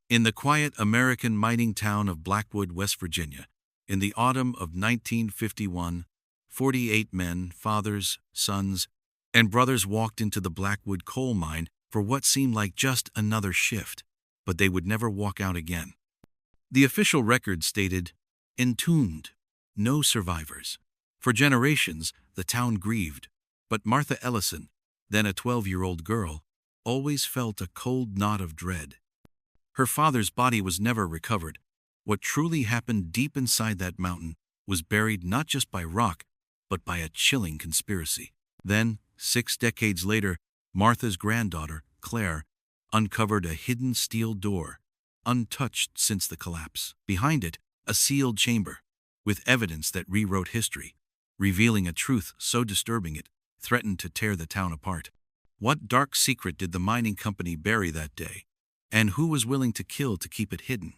In the quiet American mining town of Blackwood, West Virginia, in the autumn of 1951, 48 men, fathers, sons, and brothers walked into the Blackwood coal mine for what seemed like just another shift, but they would never walk out again. The official record stated, "Entombed, no survivors." For generations, the town grieved, but Martha Ellison, then a 12-year-old girl, always felt a cold knot of dread. Her father's body was never recovered. What truly happened deep inside that mountain was buried not just by rock, but by a chilling conspiracy. Then, 6 decades later, Martha's granddaughter, Claire, uncovered a hidden steel door, untouched since the collapse. Behind it, a sealed chamber, with evidence that rewrote history, revealing a truth so disturbing it threatened to tear the town apart. What dark secret did the mining company bury that day? And who was willing to kill to keep it hidden?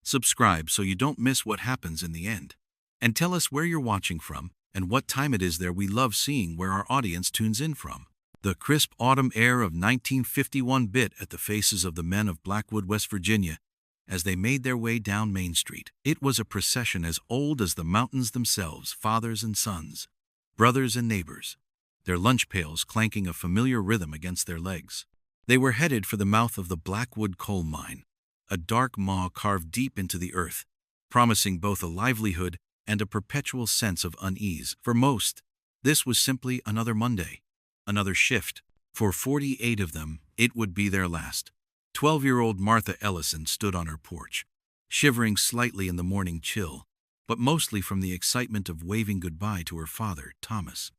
Subscribe so you don't miss what happens in the end. And tell us where you're watching from and what time it is there. We love seeing where our audience tunes in from. The crisp autumn air of 1951 bit at the faces of the men of Blackwood, West Virginia, as they made their way down Main Street. It was a procession as old as the mountains themselves, fathers and sons, brothers and neighbors, their lunch pails clanking a familiar rhythm against their legs. They were headed for the mouth of the Blackwood coal mine, a dark maw carved deep into the earth, promising both a livelihood and a perpetual sense of unease. For most, this was simply another Monday, another shift. For 48 of them, it would be their last. 12-year-old Martha Ellison stood on her porch, shivering slightly in the morning chill, but mostly from the excitement of waving goodbye to her father, Thomas.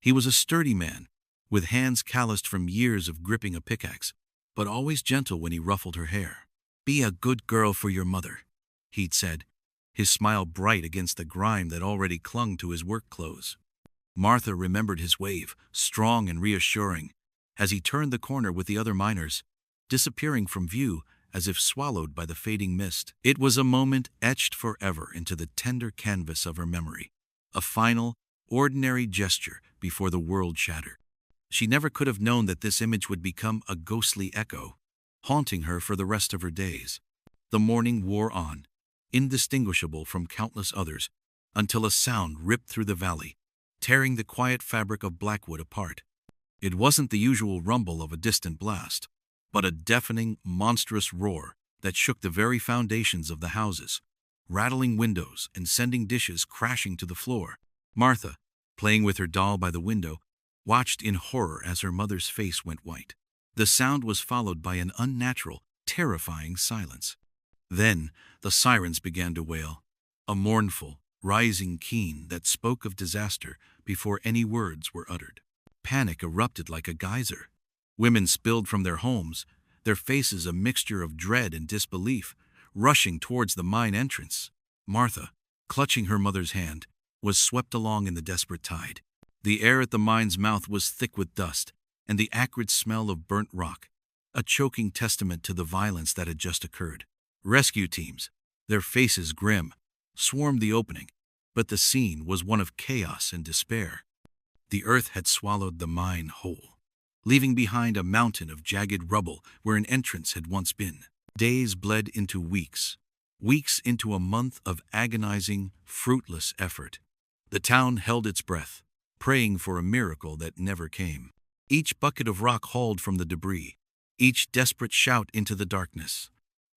He was a sturdy man, with hands calloused from years of gripping a pickaxe, but always gentle when he ruffled her hair. "Be a good girl for your mother," he'd said, his smile bright against the grime that already clung to his work clothes. Martha remembered his wave, strong and reassuring, as he turned the corner with the other miners, disappearing from view as if swallowed by the fading mist. It was a moment etched forever into the tender canvas of her memory, a final, ordinary gesture before the world shattered. She never could have known that this image would become a ghostly echo, haunting her for the rest of her days. The morning wore on, indistinguishable from countless others, until a sound ripped through the valley, tearing the quiet fabric of Blackwood apart. It wasn't the usual rumble of a distant blast, but a deafening, monstrous roar that shook the very foundations of the houses, rattling windows and sending dishes crashing to the floor. Martha, playing with her doll by the window, watched in horror as her mother's face went white. The sound was followed by an unnatural, terrifying silence. Then the sirens began to wail, a mournful, rising keen that spoke of disaster before any words were uttered. Panic erupted like a geyser. Women spilled from their homes, their faces a mixture of dread and disbelief, rushing towards the mine entrance. Martha, clutching her mother's hand, was swept along in the desperate tide. The air at the mine's mouth was thick with dust and the acrid smell of burnt rock, a choking testament to the violence that had just occurred. Rescue teams, their faces grim, swarmed the opening, but the scene was one of chaos and despair. The earth had swallowed the mine whole, leaving behind a mountain of jagged rubble where an entrance had once been. Days bled into weeks, weeks into a month of agonizing, fruitless effort. The town held its breath, praying for a miracle that never came. Each bucket of rock hauled from the debris, each desperate shout into the darkness,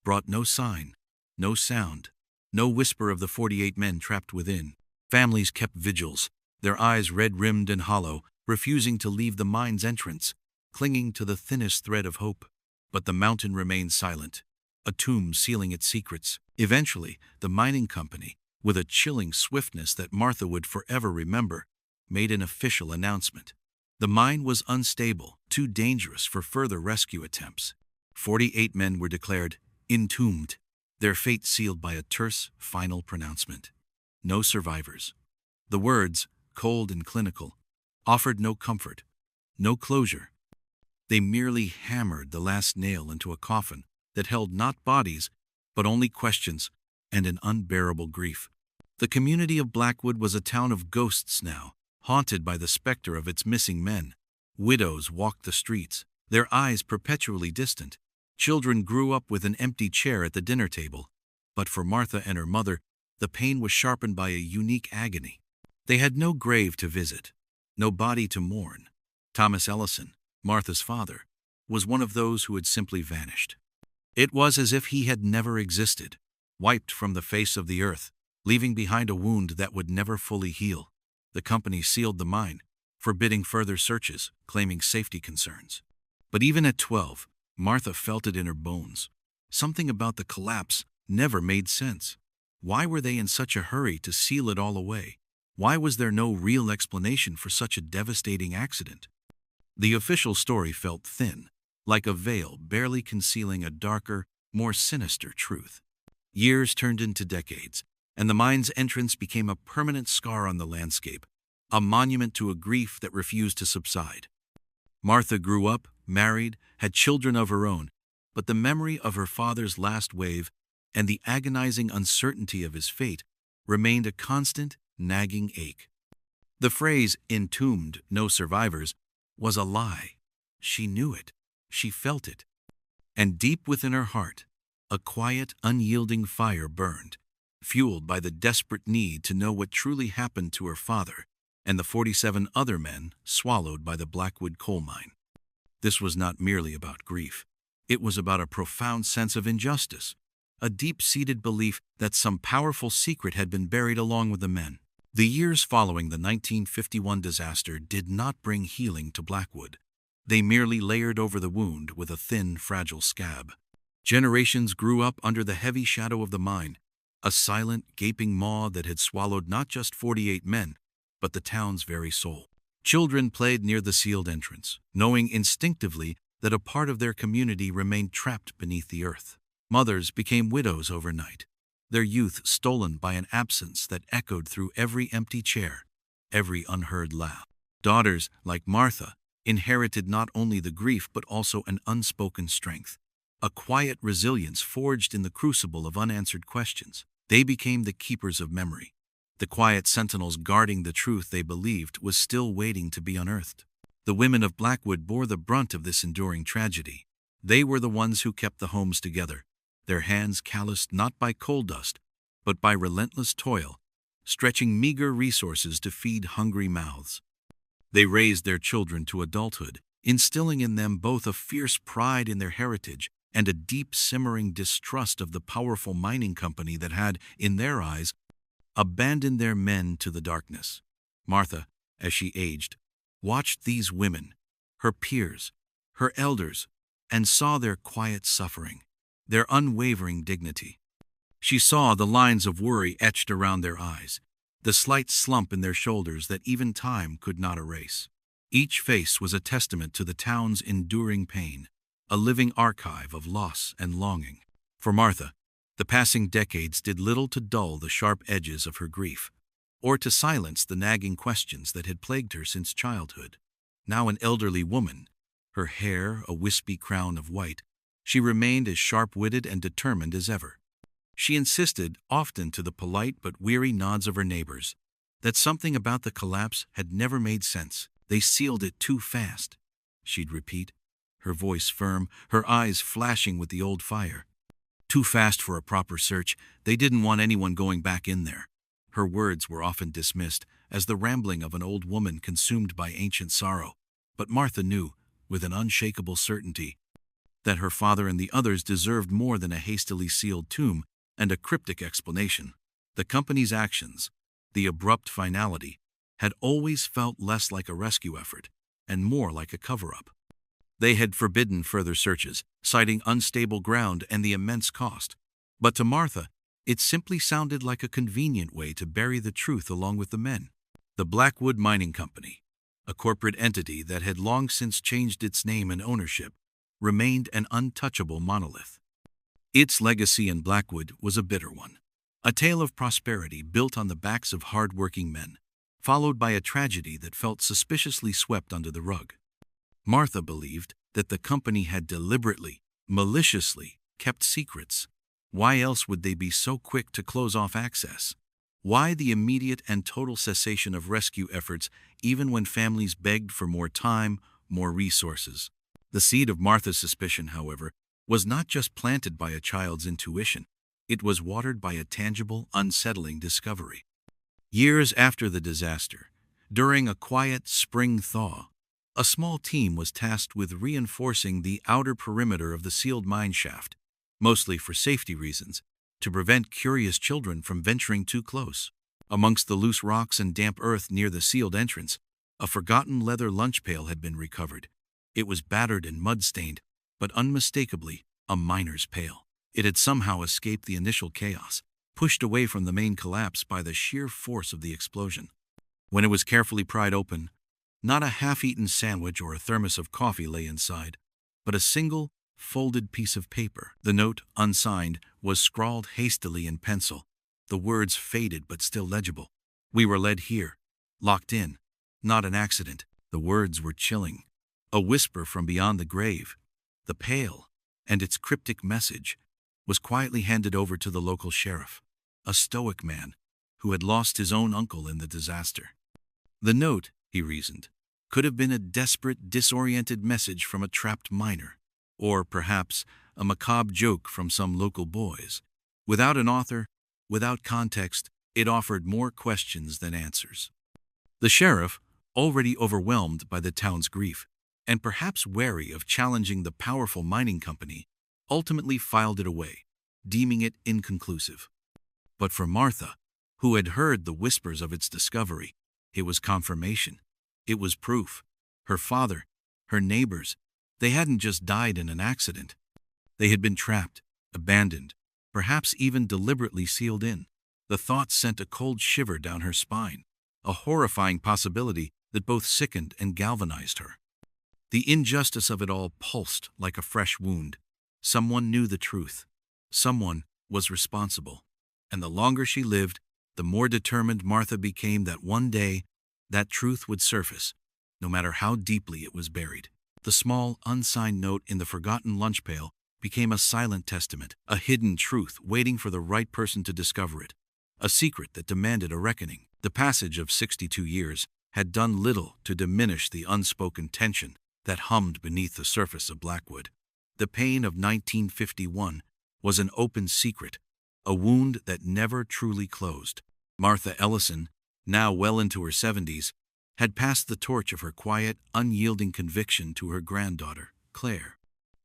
brought no sign, no sound, no whisper of the 48 men trapped within. Families kept vigils, their eyes red-rimmed and hollow, refusing to leave the mine's entrance, clinging to the thinnest thread of hope. But the mountain remained silent, a tomb sealing its secrets. Eventually, the mining company, with a chilling swiftness that Martha would forever remember, made an official announcement. The mine was unstable, too dangerous for further rescue attempts. 48 men were declared entombed, their fate sealed by a terse, final pronouncement. No survivors. The words, cold and clinical, offered no comfort, no closure. They merely hammered the last nail into a coffin that held not bodies, but only questions and an unbearable grief. The community of Blackwood was a town of ghosts now, haunted by the specter of its missing men. Widows walked the streets, their eyes perpetually distant, Children grew up with an empty chair at the dinner table, but for Martha and her mother, the pain was sharpened by a unique agony. They had no grave to visit, no body to mourn. Thomas Ellison, Martha's father, was one of those who had simply vanished. It was as if he had never existed, wiped from the face of the earth, leaving behind a wound that would never fully heal. The company sealed the mine, forbidding further searches, claiming safety concerns. But even at 12, Martha felt it in her bones. Something about the collapse never made sense. Why were they in such a hurry to seal it all away? Why was there no real explanation for such a devastating accident? The official story felt thin, like a veil barely concealing a darker, more sinister truth. Years turned into decades, and the mine's entrance became a permanent scar on the landscape, a monument to a grief that refused to subside. Martha grew up, married, had children of her own, but the memory of her father's last wave and the agonizing uncertainty of his fate remained a constant, nagging ache. The phrase, "entombed, no survivors," was a lie. She knew it. She felt it. And deep within her heart, a quiet, unyielding fire burned, fueled by the desperate need to know what truly happened to her father and the 47 other men swallowed by the Blackwood coal mine. This was not merely about grief. It was about a profound sense of injustice, a deep-seated belief that some powerful secret had been buried along with the men. The years following the 1951 disaster did not bring healing to Blackwood. They merely layered over the wound with a thin, fragile scab. Generations grew up under the heavy shadow of the mine, a silent, gaping maw that had swallowed not just 48 men, but the town's very soul. Children played near the sealed entrance, knowing instinctively that a part of their community remained trapped beneath the earth. Mothers became widows overnight, their youth stolen by an absence that echoed through every empty chair, every unheard laugh. Daughters, like Martha, inherited not only the grief but also an unspoken strength, a quiet resilience forged in the crucible of unanswered questions. They became the keepers of memory, the quiet sentinels guarding the truth they believed was still waiting to be unearthed. The women of Blackwood bore the brunt of this enduring tragedy. They were the ones who kept the homes together, their hands calloused not by coal dust, but by relentless toil, stretching meager resources to feed hungry mouths. They raised their children to adulthood, instilling in them both a fierce pride in their heritage and a deep simmering distrust of the powerful mining company that had, in their eyes, abandoned their men to the darkness. Martha, as she aged, watched these women, her peers, her elders, and saw their quiet suffering, their unwavering dignity. She saw the lines of worry etched around their eyes, the slight slump in their shoulders that even time could not erase. Each face was a testament to the town's enduring pain, a living archive of loss and longing. For Martha, the passing decades did little to dull the sharp edges of her grief, or to silence the nagging questions that had plagued her since childhood. Now an elderly woman, her hair a wispy crown of white, she remained as sharp-witted and determined as ever. She insisted, often to the polite but weary nods of her neighbors, that something about the collapse had never made sense. They sealed it too fast, she'd repeat, her voice firm, her eyes flashing with the old fire. Too fast for a proper search. They didn't want anyone going back in there. Her words were often dismissed as the rambling of an old woman consumed by ancient sorrow. But Martha knew, with an unshakable certainty, that her father and the others deserved more than a hastily sealed tomb and a cryptic explanation. The company's actions, the abrupt finality, had always felt less like a rescue effort and more like a cover-up. They had forbidden further searches, citing unstable ground and the immense cost. But to Martha, it simply sounded like a convenient way to bury the truth along with the men. The Blackwood Mining Company, a corporate entity that had long since changed its name and ownership, remained an untouchable monolith. Its legacy in Blackwood was a bitter one, a tale of prosperity built on the backs of hard-working men, followed by a tragedy that felt suspiciously swept under the rug. Martha believed that the company had deliberately, maliciously kept secrets. Why else would they be so quick to close off access? Why the immediate and total cessation of rescue efforts even when families begged for more time, more resources? The seed of Martha's suspicion, however, was not just planted by a child's intuition, it was watered by a tangible, unsettling discovery. Years after the disaster, during a quiet spring thaw, a small team was tasked with reinforcing the outer perimeter of the sealed mine shaft, mostly for safety reasons, to prevent curious children from venturing too close. Amongst the loose rocks and damp earth near the sealed entrance, a forgotten leather lunch pail had been recovered. It was battered and mud-stained, but unmistakably a miner's pail. It had somehow escaped the initial chaos, pushed away from the main collapse by the sheer force of the explosion. When it was carefully pried open, not a half-eaten sandwich or a thermos of coffee lay inside, but a single, folded piece of paper. The note, unsigned, was scrawled hastily in pencil, the words faded but still legible. "We were led here, locked in, not an accident." The words were chilling. A whisper from beyond the grave. The pail, and its cryptic message, was quietly handed over to the local sheriff, a stoic man who had lost his own uncle in the disaster. The note, he reasoned, could have been a desperate, disoriented message from a trapped miner, or perhaps a macabre joke from some local boys. Without an author, without context, it offered more questions than answers. The sheriff, already overwhelmed by the town's grief, and perhaps wary of challenging the powerful mining company, ultimately filed it away, deeming it inconclusive. But for Martha, who had heard the whispers of its discovery, it was confirmation. It was proof. Her father, her neighbors, they hadn't just died in an accident. They had been trapped, abandoned, perhaps even deliberately sealed in. The thought sent a cold shiver down her spine, a horrifying possibility that both sickened and galvanized her. The injustice of it all pulsed like a fresh wound. Someone knew the truth. Someone was responsible. And the longer she lived, the more determined Martha became that one day that truth would surface, no matter how deeply it was buried. The small, unsigned note in the forgotten lunch pail became a silent testament, a hidden truth waiting for the right person to discover it, a secret that demanded a reckoning. The passage of 62 years had done little to diminish the unspoken tension that hummed beneath the surface of Blackwood. The pain of 1951 was an open secret, a wound that never truly closed. Martha Ellison, now well into her 70s, had passed the torch of her quiet, unyielding conviction to her granddaughter, Claire.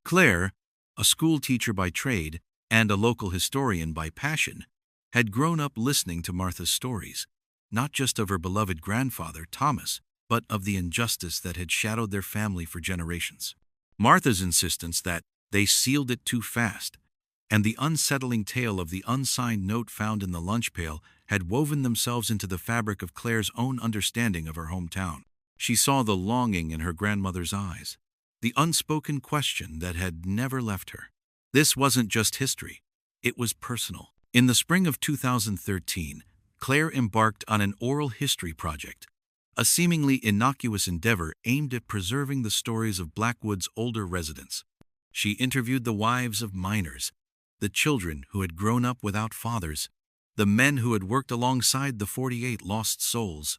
Claire, a school teacher by trade and a local historian by passion, had grown up listening to Martha's stories, not just of her beloved grandfather, Thomas, but of the injustice that had shadowed their family for generations. Martha's insistence that they sealed it too fast, and the unsettling tale of the unsigned note found in the lunch pail had woven themselves into the fabric of Claire's own understanding of her hometown. She saw the longing in her grandmother's eyes, the unspoken question that had never left her. This wasn't just history, it was personal. In the spring of 2013, Claire embarked on an oral history project, a seemingly innocuous endeavor aimed at preserving the stories of Blackwood's older residents. She interviewed the wives of miners, the children who had grown up without fathers, the men who had worked alongside the 48 lost souls.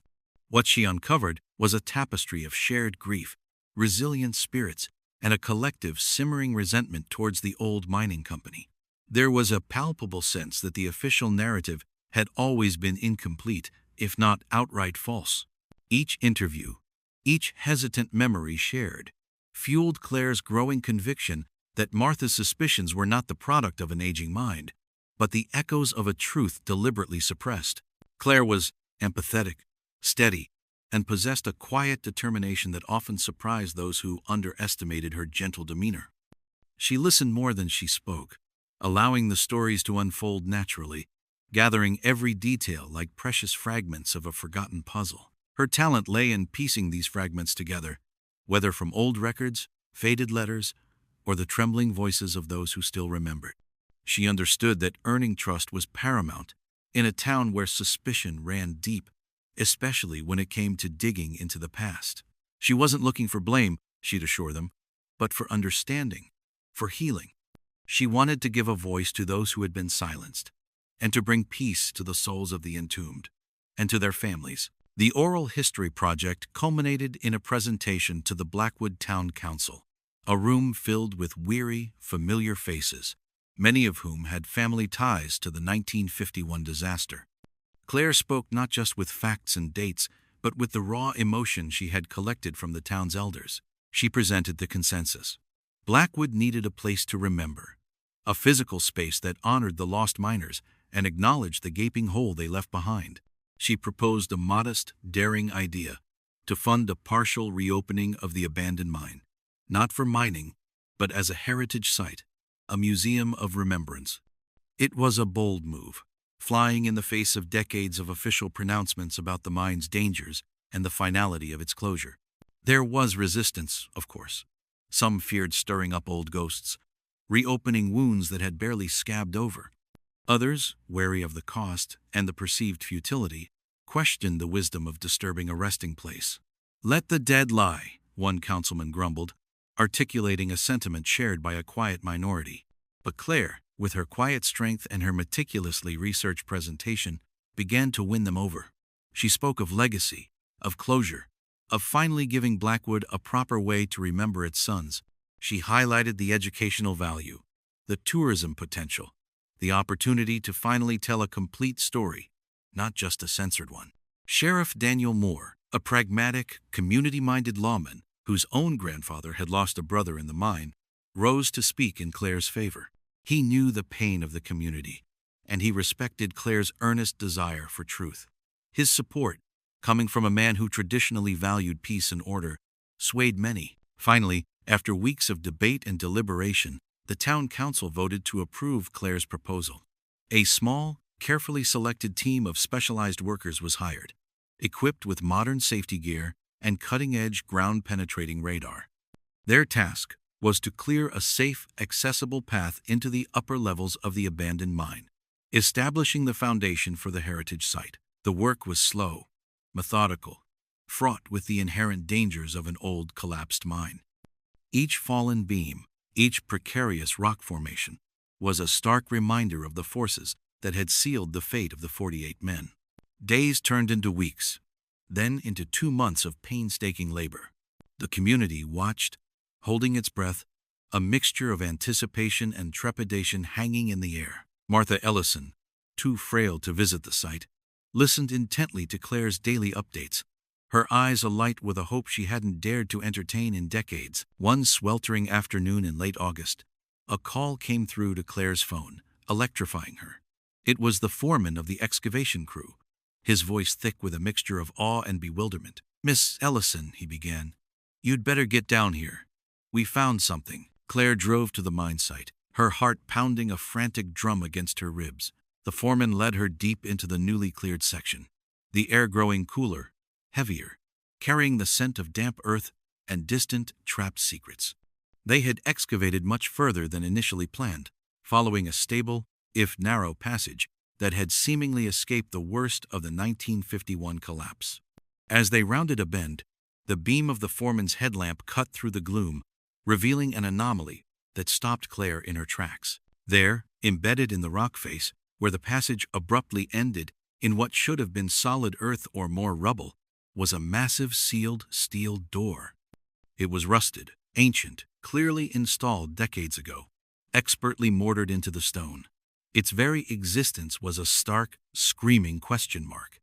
What she uncovered was a tapestry of shared grief, resilient spirits, and a collective simmering resentment towards the old mining company. There was a palpable sense that the official narrative had always been incomplete, if not outright false. Each interview, each hesitant memory shared, fueled Claire's growing conviction that Martha's suspicions were not the product of an aging mind, but the echoes of a truth deliberately suppressed. Claire was empathetic, steady, and possessed a quiet determination that often surprised those who underestimated her gentle demeanor. She listened more than she spoke, allowing the stories to unfold naturally, gathering every detail like precious fragments of a forgotten puzzle. Her talent lay in piecing these fragments together, whether from old records, faded letters, or the trembling voices of those who still remembered. She understood that earning trust was paramount in a town where suspicion ran deep, especially when it came to digging into the past. She wasn't looking for blame, she'd assure them, but for understanding, for healing. She wanted to give a voice to those who had been silenced, and to bring peace to the souls of the entombed, and to their families. The Oral History Project culminated in a presentation to the Blackwood Town Council, A room filled with weary, familiar faces, many of whom had family ties to the 1951 disaster. Claire spoke not just with facts and dates, but with the raw emotion she had collected from the town's elders. She presented the consensus. Blackwood needed a place to remember, a physical space that honored the lost miners and acknowledged the gaping hole they left behind. She proposed a modest, daring idea to fund a partial reopening of the abandoned mine, not for mining, but as a heritage site, a museum of remembrance. It was a bold move, flying in the face of decades of official pronouncements about the mine's dangers and the finality of its closure. There was resistance, of course. Some feared stirring up old ghosts, reopening wounds that had barely scabbed over. Others, wary of the cost and the perceived futility, questioned the wisdom of disturbing a resting place. "Let the dead lie," one councilman grumbled, articulating a sentiment shared by a quiet minority. But Claire, with her quiet strength and her meticulously researched presentation, began to win them over. She spoke of legacy, of closure, of finally giving Blackwood a proper way to remember its sons. She highlighted the educational value, the tourism potential, the opportunity to finally tell a complete story, not just a censored one. Sheriff Daniel Moore, a pragmatic, community-minded lawman whose own grandfather had lost a brother in the mine, rose to speak in Claire's favor. He knew the pain of the community, and he respected Claire's earnest desire for truth. His support, coming from a man who traditionally valued peace and order, swayed many. Finally, after weeks of debate and deliberation, the town council voted to approve Claire's proposal. A small, carefully selected team of specialized workers was hired, equipped with modern safety gear and cutting-edge ground-penetrating radar. Their task was to clear a safe, accessible path into the upper levels of the abandoned mine, establishing the foundation for the heritage site. The work was slow, methodical, fraught with the inherent dangers of an old, collapsed mine. Each fallen beam, each precarious rock formation, was a stark reminder of the forces that had sealed the fate of the 48 men. Days turned into weeks, then into 2 months of painstaking labor. The community watched, holding its breath, a mixture of anticipation and trepidation hanging in the air. Martha Ellison, too frail to visit the site, listened intently to Claire's daily updates, her eyes alight with a hope she hadn't dared to entertain in decades. One sweltering afternoon in late August, a call came through to Claire's phone, electrifying her. It was the foreman of the excavation crew, his voice thick with a mixture of awe and bewilderment. "Miss Ellison," he began, "you'd better get down here. We found something." Claire drove to the mine site, her heart pounding a frantic drum against her ribs. The foreman led her deep into the newly cleared section, the air growing cooler, heavier, carrying the scent of damp earth and distant, trapped secrets. They had excavated much further than initially planned, following a stable, if narrow, passage that had seemingly escaped the worst of the 1951 collapse. As they rounded a bend, the beam of the foreman's headlamp cut through the gloom, revealing an anomaly that stopped Claire in her tracks. There, embedded in the rock face, where the passage abruptly ended in what should have been solid earth or more rubble, was a massive sealed steel door. It was rusted, ancient, clearly installed decades ago, expertly mortared into the stone. Its very existence was a stark, screaming question mark.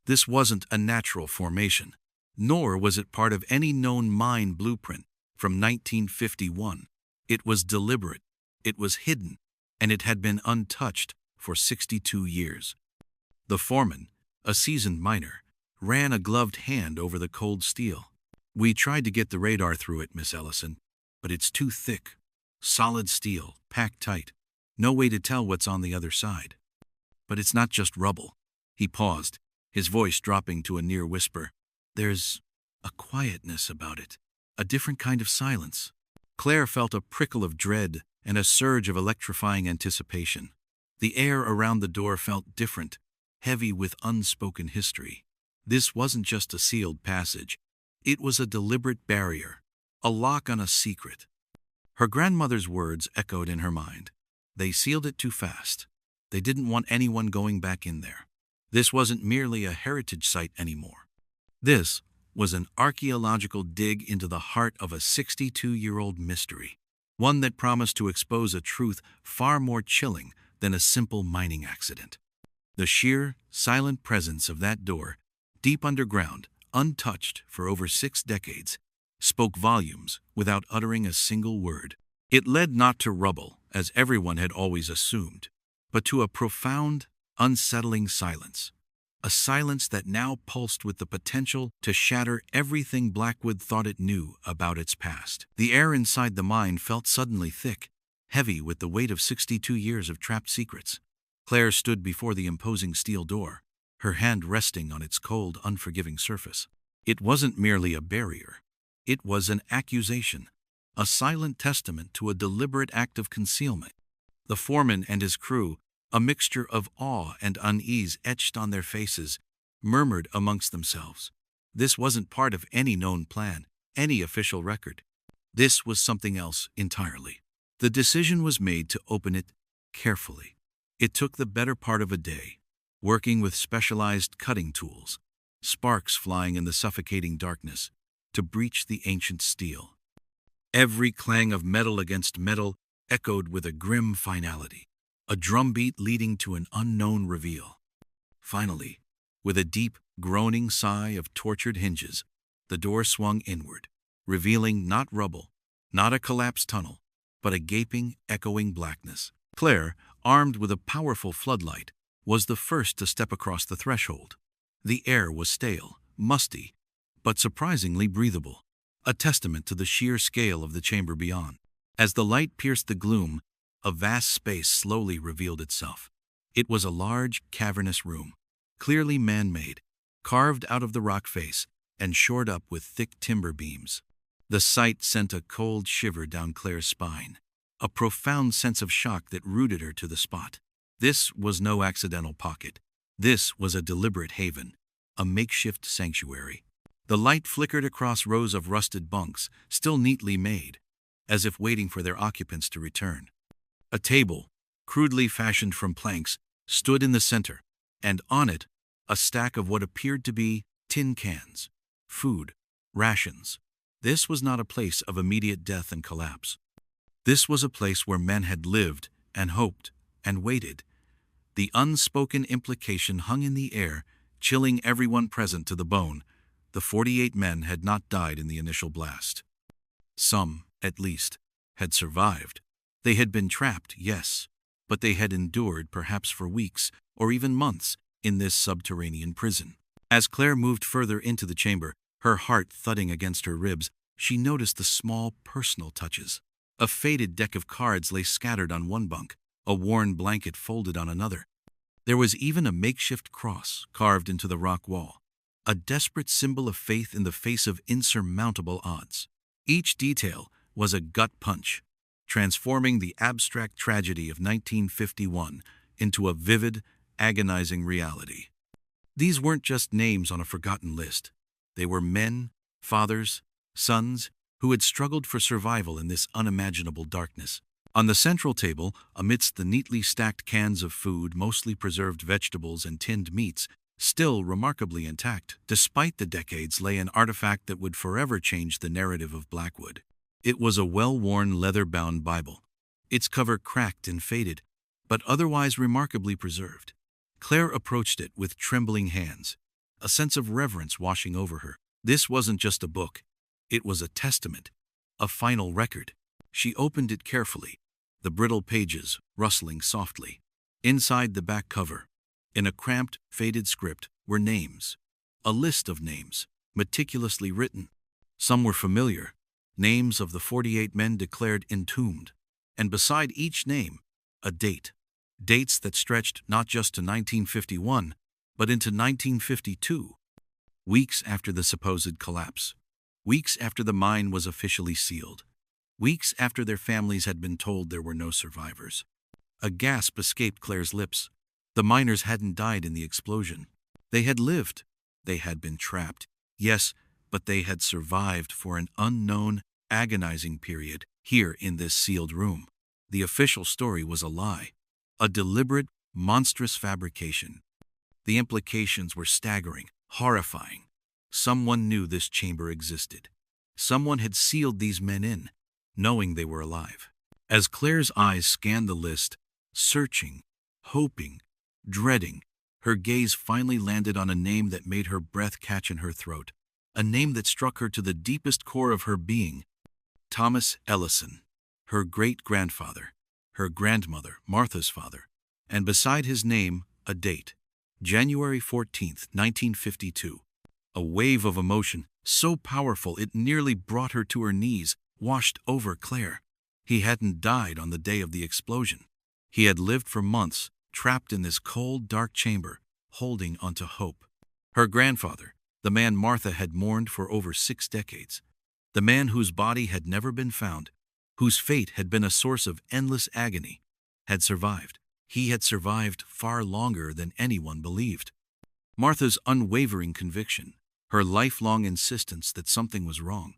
This wasn't a natural formation, nor was it part of any known mine blueprint from 1951. It was deliberate, it was hidden, and it had been untouched for 62 years. The foreman, a seasoned miner, ran a gloved hand over the cold steel. "We tried to get the radar through it, Miss Ellison, but it's too thick. Solid steel, packed tight. No way to tell what's on the other side. But it's not just rubble." He paused, his voice dropping to a near whisper. "There's a quietness about it, a different kind of silence." Claire felt a prickle of dread and a surge of electrifying anticipation. The air around the door felt different, heavy with unspoken history. This wasn't just a sealed passage. It was a deliberate barrier, a lock on a secret. Her grandmother's words echoed in her mind. They sealed it too fast. They didn't want anyone going back in there. This wasn't merely a heritage site anymore. This was an archaeological dig into the heart of a 62-year-old mystery, one that promised to expose a truth far more chilling than a simple mining accident. The sheer, silent presence of that door, deep underground, untouched for over 6 decades, spoke volumes without uttering a single word. It led not to rubble, as everyone had always assumed, but to a profound, unsettling silence. A silence that now pulsed with the potential to shatter everything Blackwood thought it knew about its past. The air inside the mine felt suddenly thick, heavy with the weight of 62 years of trapped secrets. Claire stood before the imposing steel door, her hand resting on its cold, unforgiving surface. It wasn't merely a barrier. It was an accusation, a silent testament to a deliberate act of concealment. The foreman and his crew, a mixture of awe and unease etched on their faces, murmured amongst themselves. This wasn't part of any known plan, any official record. This was something else entirely. The decision was made to open it carefully. It took the better part of a day, working with specialized cutting tools, sparks flying in the suffocating darkness, to breach the ancient steel. Every clang of metal against metal echoed with a grim finality, a drumbeat leading to an unknown reveal. Finally, with a deep, groaning sigh of tortured hinges, the door swung inward, revealing not rubble, not a collapsed tunnel, but a gaping, echoing blackness. Claire, armed with a powerful floodlight, was the first to step across the threshold. The air was stale, musty, but surprisingly breathable, a testament to the sheer scale of the chamber beyond. As the light pierced the gloom, a vast space slowly revealed itself. It was a large, cavernous room, clearly man-made, carved out of the rock face and shored up with thick timber beams. The sight sent a cold shiver down Claire's spine, a profound sense of shock that rooted her to the spot. This was no accidental pocket. This was a deliberate haven, a makeshift sanctuary. The light flickered across rows of rusted bunks, still neatly made, as if waiting for their occupants to return. A table, crudely fashioned from planks, stood in the center, and on it, a stack of what appeared to be tin cans, food, rations. This was not a place of immediate death and collapse. This was a place where men had lived and hoped and waited. The unspoken implication hung in the air, chilling everyone present to the bone. The 48 men had not died in the initial blast. Some, at least, had survived. They had been trapped, yes, but they had endured perhaps for weeks or even months in this subterranean prison. As Claire moved further into the chamber, her heart thudding against her ribs, she noticed the small personal touches. A faded deck of cards lay scattered on one bunk, a worn blanket folded on another. There was even a makeshift cross carved into the rock wall, a desperate symbol of faith in the face of insurmountable odds. Each detail was a gut punch, transforming the abstract tragedy of 1951 into a vivid, agonizing reality. These weren't just names on a forgotten list. They were men, fathers, sons, who had struggled for survival in this unimaginable darkness. On the central table, amidst the neatly stacked cans of food, mostly preserved vegetables and tinned meats, still remarkably intact, despite the decades, lay an artifact that would forever change the narrative of Blackwood. It was a well-worn leather-bound Bible, its cover cracked and faded, but otherwise remarkably preserved. Claire approached it with trembling hands, a sense of reverence washing over her. This wasn't just a book. It was a testament, a final record. She opened it carefully, the brittle pages rustling softly. Inside the back cover, in a cramped, faded script, were names. A list of names, meticulously written. Some were familiar, names of the 48 men declared entombed. And beside each name, a date. Dates that stretched not just to 1951, but into 1952. Weeks after the supposed collapse. Weeks after the mine was officially sealed. Weeks after their families had been told there were no survivors. A gasp escaped Claire's lips. The miners hadn't died in the explosion. They had lived. They had been trapped. Yes, but they had survived for an unknown, agonizing period here in this sealed room. The official story was a lie, a deliberate, monstrous fabrication. The implications were staggering, horrifying. Someone knew this chamber existed. Someone had sealed these men in, knowing they were alive. As Claire's eyes scanned the list, searching, hoping, dreading, her gaze finally landed on a name that made her breath catch in her throat, a name that struck her to the deepest core of her being: Thomas Ellison, her great-grandfather, her grandmother, Martha's father, and beside his name, a date, January 14th, 1952. A wave of emotion, so powerful it nearly brought her to her knees, washed over Claire. He hadn't died on the day of the explosion. He had lived for months, trapped in this cold, dark chamber, holding onto hope. Her grandfather, the man Martha had mourned for over 6 decades, the man whose body had never been found, whose fate had been a source of endless agony, had survived. He had survived far longer than anyone believed. Martha's unwavering conviction, her lifelong insistence that something was wrong,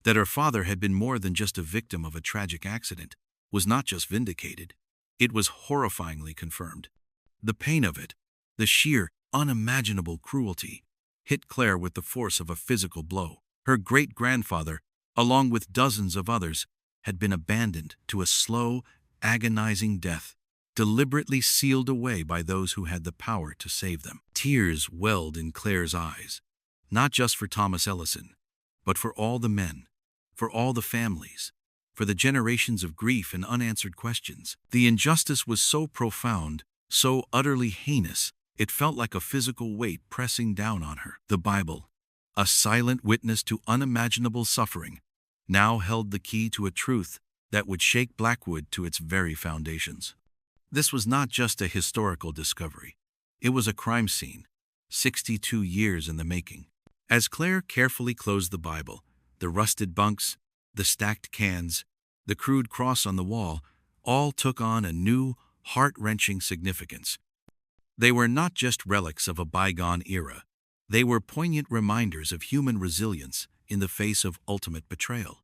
that her father had been more than just a victim of a tragic accident, was not just vindicated, it was horrifyingly confirmed. The pain of it, the sheer, unimaginable cruelty, hit Claire with the force of a physical blow. Her great-grandfather, along with dozens of others, had been abandoned to a slow, agonizing death, deliberately sealed away by those who had the power to save them. Tears welled in Claire's eyes, not just for Thomas Ellison, but for all the men, for all the families, for the generations of grief and unanswered questions. The injustice was so profound, so utterly heinous, it felt like a physical weight pressing down on her. The Bible, a silent witness to unimaginable suffering, now held the key to a truth that would shake Blackwood to its very foundations. This was not just a historical discovery. It was a crime scene, 62 years in the making. As Claire carefully closed the Bible, the rusted bunks, the stacked cans, the crude cross on the wall, all took on a new, heart-wrenching significance. They were not just relics of a bygone era. They were poignant reminders of human resilience in the face of ultimate betrayal.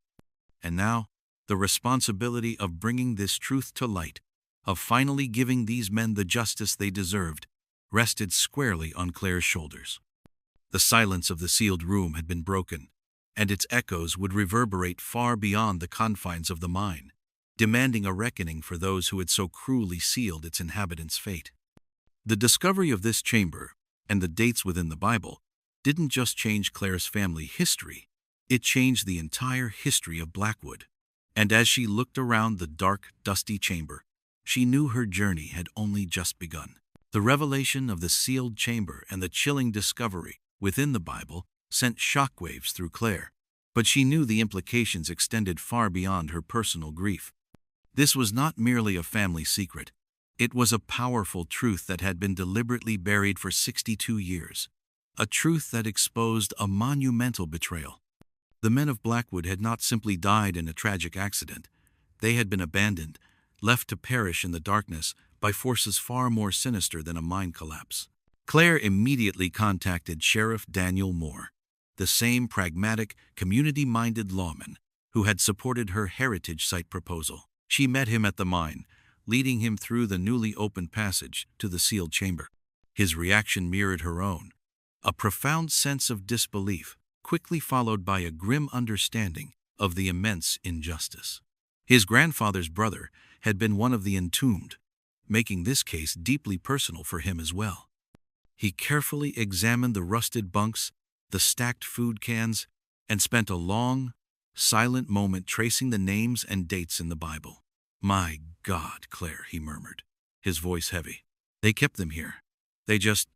And now, the responsibility of bringing this truth to light, of finally giving these men the justice they deserved, rested squarely on Claire's shoulders. The silence of the sealed room had been broken, and its echoes would reverberate far beyond the confines of the mine, demanding a reckoning for those who had so cruelly sealed its inhabitants' fate. The discovery of this chamber, and the dates within the Bible, didn't just change Claire's family history, it changed the entire history of Blackwood. And as she looked around the dark, dusty chamber, she knew her journey had only just begun. The revelation of the sealed chamber and the chilling discovery within the Bible sent shockwaves through Claire, but she knew the implications extended far beyond her personal grief. This was not merely a family secret. It was a powerful truth that had been deliberately buried for 62 years, a truth that exposed a monumental betrayal. The men of Blackwood had not simply died in a tragic accident. They had been abandoned, left to perish in the darkness by forces far more sinister than a mine collapse. Claire immediately contacted Sheriff Daniel Moore, the same pragmatic, community-minded lawman who had supported her heritage site proposal. She met him at the mine, leading him through the newly opened passage to the sealed chamber. His reaction mirrored her own, a profound sense of disbelief, quickly followed by a grim understanding of the immense injustice. His grandfather's brother had been one of the entombed, making this case deeply personal for him as well. He carefully examined the rusted bunks, the stacked food cans, and spent a long, silent moment tracing the names and dates in the Bible. "My God, Claire," he murmured, his voice heavy. "They kept them here. They just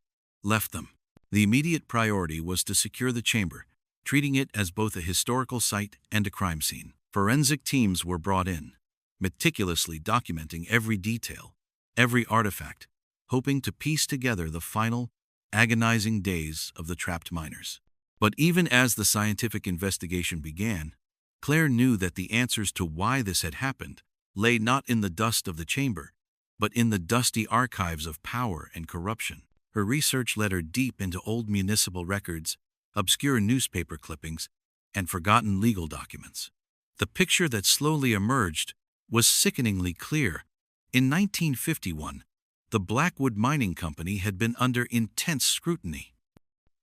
left them." The immediate priority was to secure the chamber, treating it as both a historical site and a crime scene. Forensic teams were brought in, meticulously documenting every detail, every artifact, hoping to piece together the final, agonizing days of the trapped miners. But even as the scientific investigation began, Claire knew that the answers to why this had happened lay not in the dust of the chamber, but in the dusty archives of power and corruption. Her research led her deep into old municipal records, obscure newspaper clippings, and forgotten legal documents. The picture that slowly emerged was sickeningly clear. In 1951, the Blackwood Mining Company had been under intense scrutiny.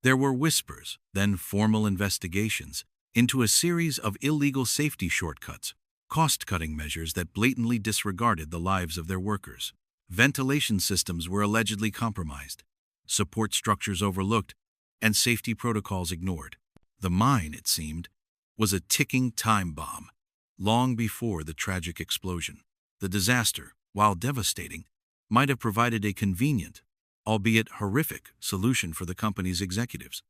There were whispers, then formal investigations, into a series of illegal safety shortcuts, cost-cutting measures that blatantly disregarded the lives of their workers. Ventilation systems were allegedly compromised, support structures overlooked, and safety protocols ignored. The mine, it seemed, was a ticking time bomb, long before the tragic explosion. The disaster, while devastating, might have provided a convenient, albeit horrific, solution for the company's executives.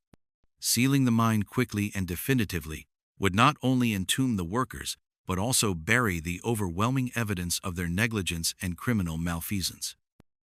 Sealing the mine quickly and definitively would not only entomb the workers, but also bury the overwhelming evidence of their negligence and criminal malfeasance.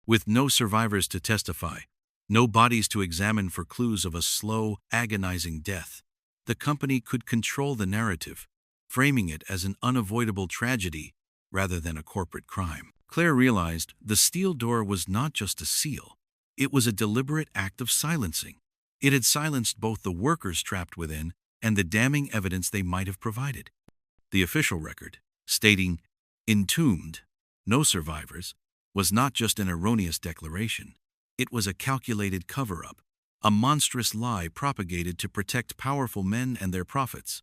With no survivors to testify, no bodies to examine for clues of a slow, agonizing death, the company could control the narrative, framing it as an unavoidable tragedy rather than a corporate crime. Claire realized the steel door was not just a seal, it was a deliberate act of silencing. It had silenced both the workers trapped within and the damning evidence they might have provided. The official record, stating, "Entombed, no survivors," was not just an erroneous declaration. It was a calculated cover-up, a monstrous lie propagated to protect powerful men and their profits.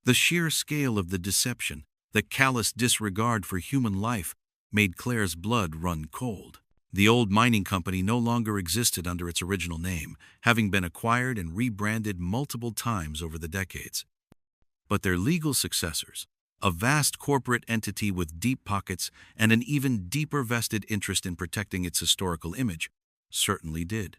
The sheer scale of the deception, the callous disregard for human life, made Claire's blood run cold. The old mining company no longer existed under its original name, having been acquired and rebranded multiple times over the decades. But their legal successors, a vast corporate entity with deep pockets and an even deeper vested interest in protecting its historical image, certainly did.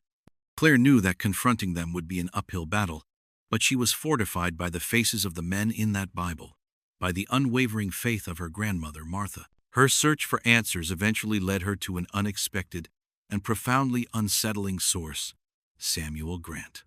Claire knew that confronting them would be an uphill battle, but she was fortified by the faces of the men in that Bible, by the unwavering faith of her grandmother, Martha. Her search for answers eventually led her to an unexpected and profoundly unsettling source, Samuel Grant.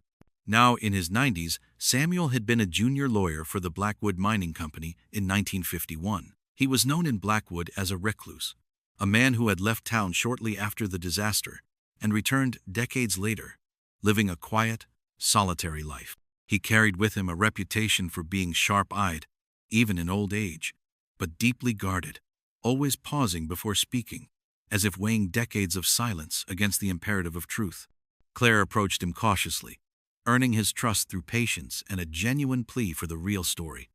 Now in his 90s, Samuel had been a junior lawyer for the Blackwood Mining Company in 1951. He was known in Blackwood as a recluse, a man who had left town shortly after the disaster and returned decades later, living a quiet, solitary life. He carried with him a reputation for being sharp-eyed, even in old age, but deeply guarded, always pausing before speaking, as if weighing decades of silence against the imperative of truth. Claire approached him cautiously, earning his trust through patience and a genuine plea for the real story.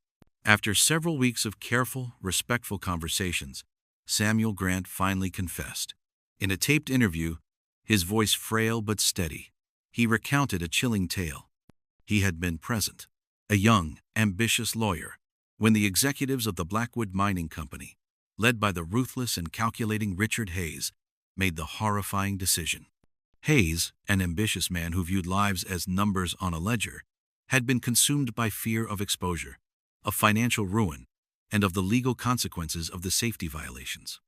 After several weeks of careful, respectful conversations, Samuel Grant finally confessed. In a taped interview, his voice frail but steady, he recounted a chilling tale. He had been present, a young, ambitious lawyer, when the executives of the Blackwood Mining Company, led by the ruthless and calculating Richard Hayes, made the horrifying decision. Hayes, an ambitious man who viewed lives as numbers on a ledger, had been consumed by fear of exposure, of financial ruin, and of the legal consequences of the safety violations.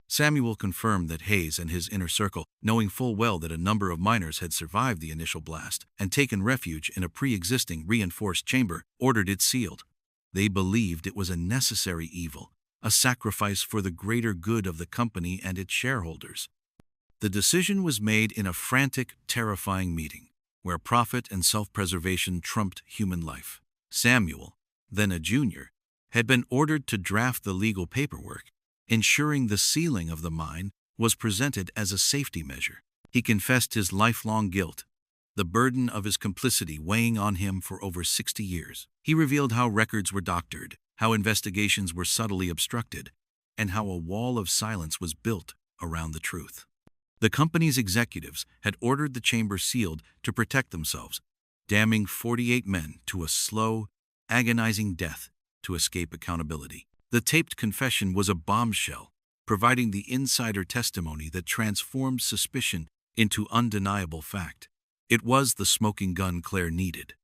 Samuel confirmed that Hayes and his inner circle, knowing full well that a number of miners had survived the initial blast and taken refuge in a pre-existing reinforced chamber, ordered it sealed. They believed it was a necessary evil, a sacrifice for the greater good of the company and its shareholders. The decision was made in a frantic, terrifying meeting, where profit and self-preservation trumped human life. Samuel, then a junior, had been ordered to draft the legal paperwork, ensuring the sealing of the mine was presented as a safety measure. He confessed his lifelong guilt, the burden of his complicity weighing on him for over 60 years. He revealed how records were doctored, how investigations were subtly obstructed, and how a wall of silence was built around the truth. The company's executives had ordered the chamber sealed to protect themselves, damning 48 men to a slow, agonizing death to escape accountability. The taped confession was a bombshell, providing the insider testimony that transformed suspicion into undeniable fact. It was the smoking gun Claire needed.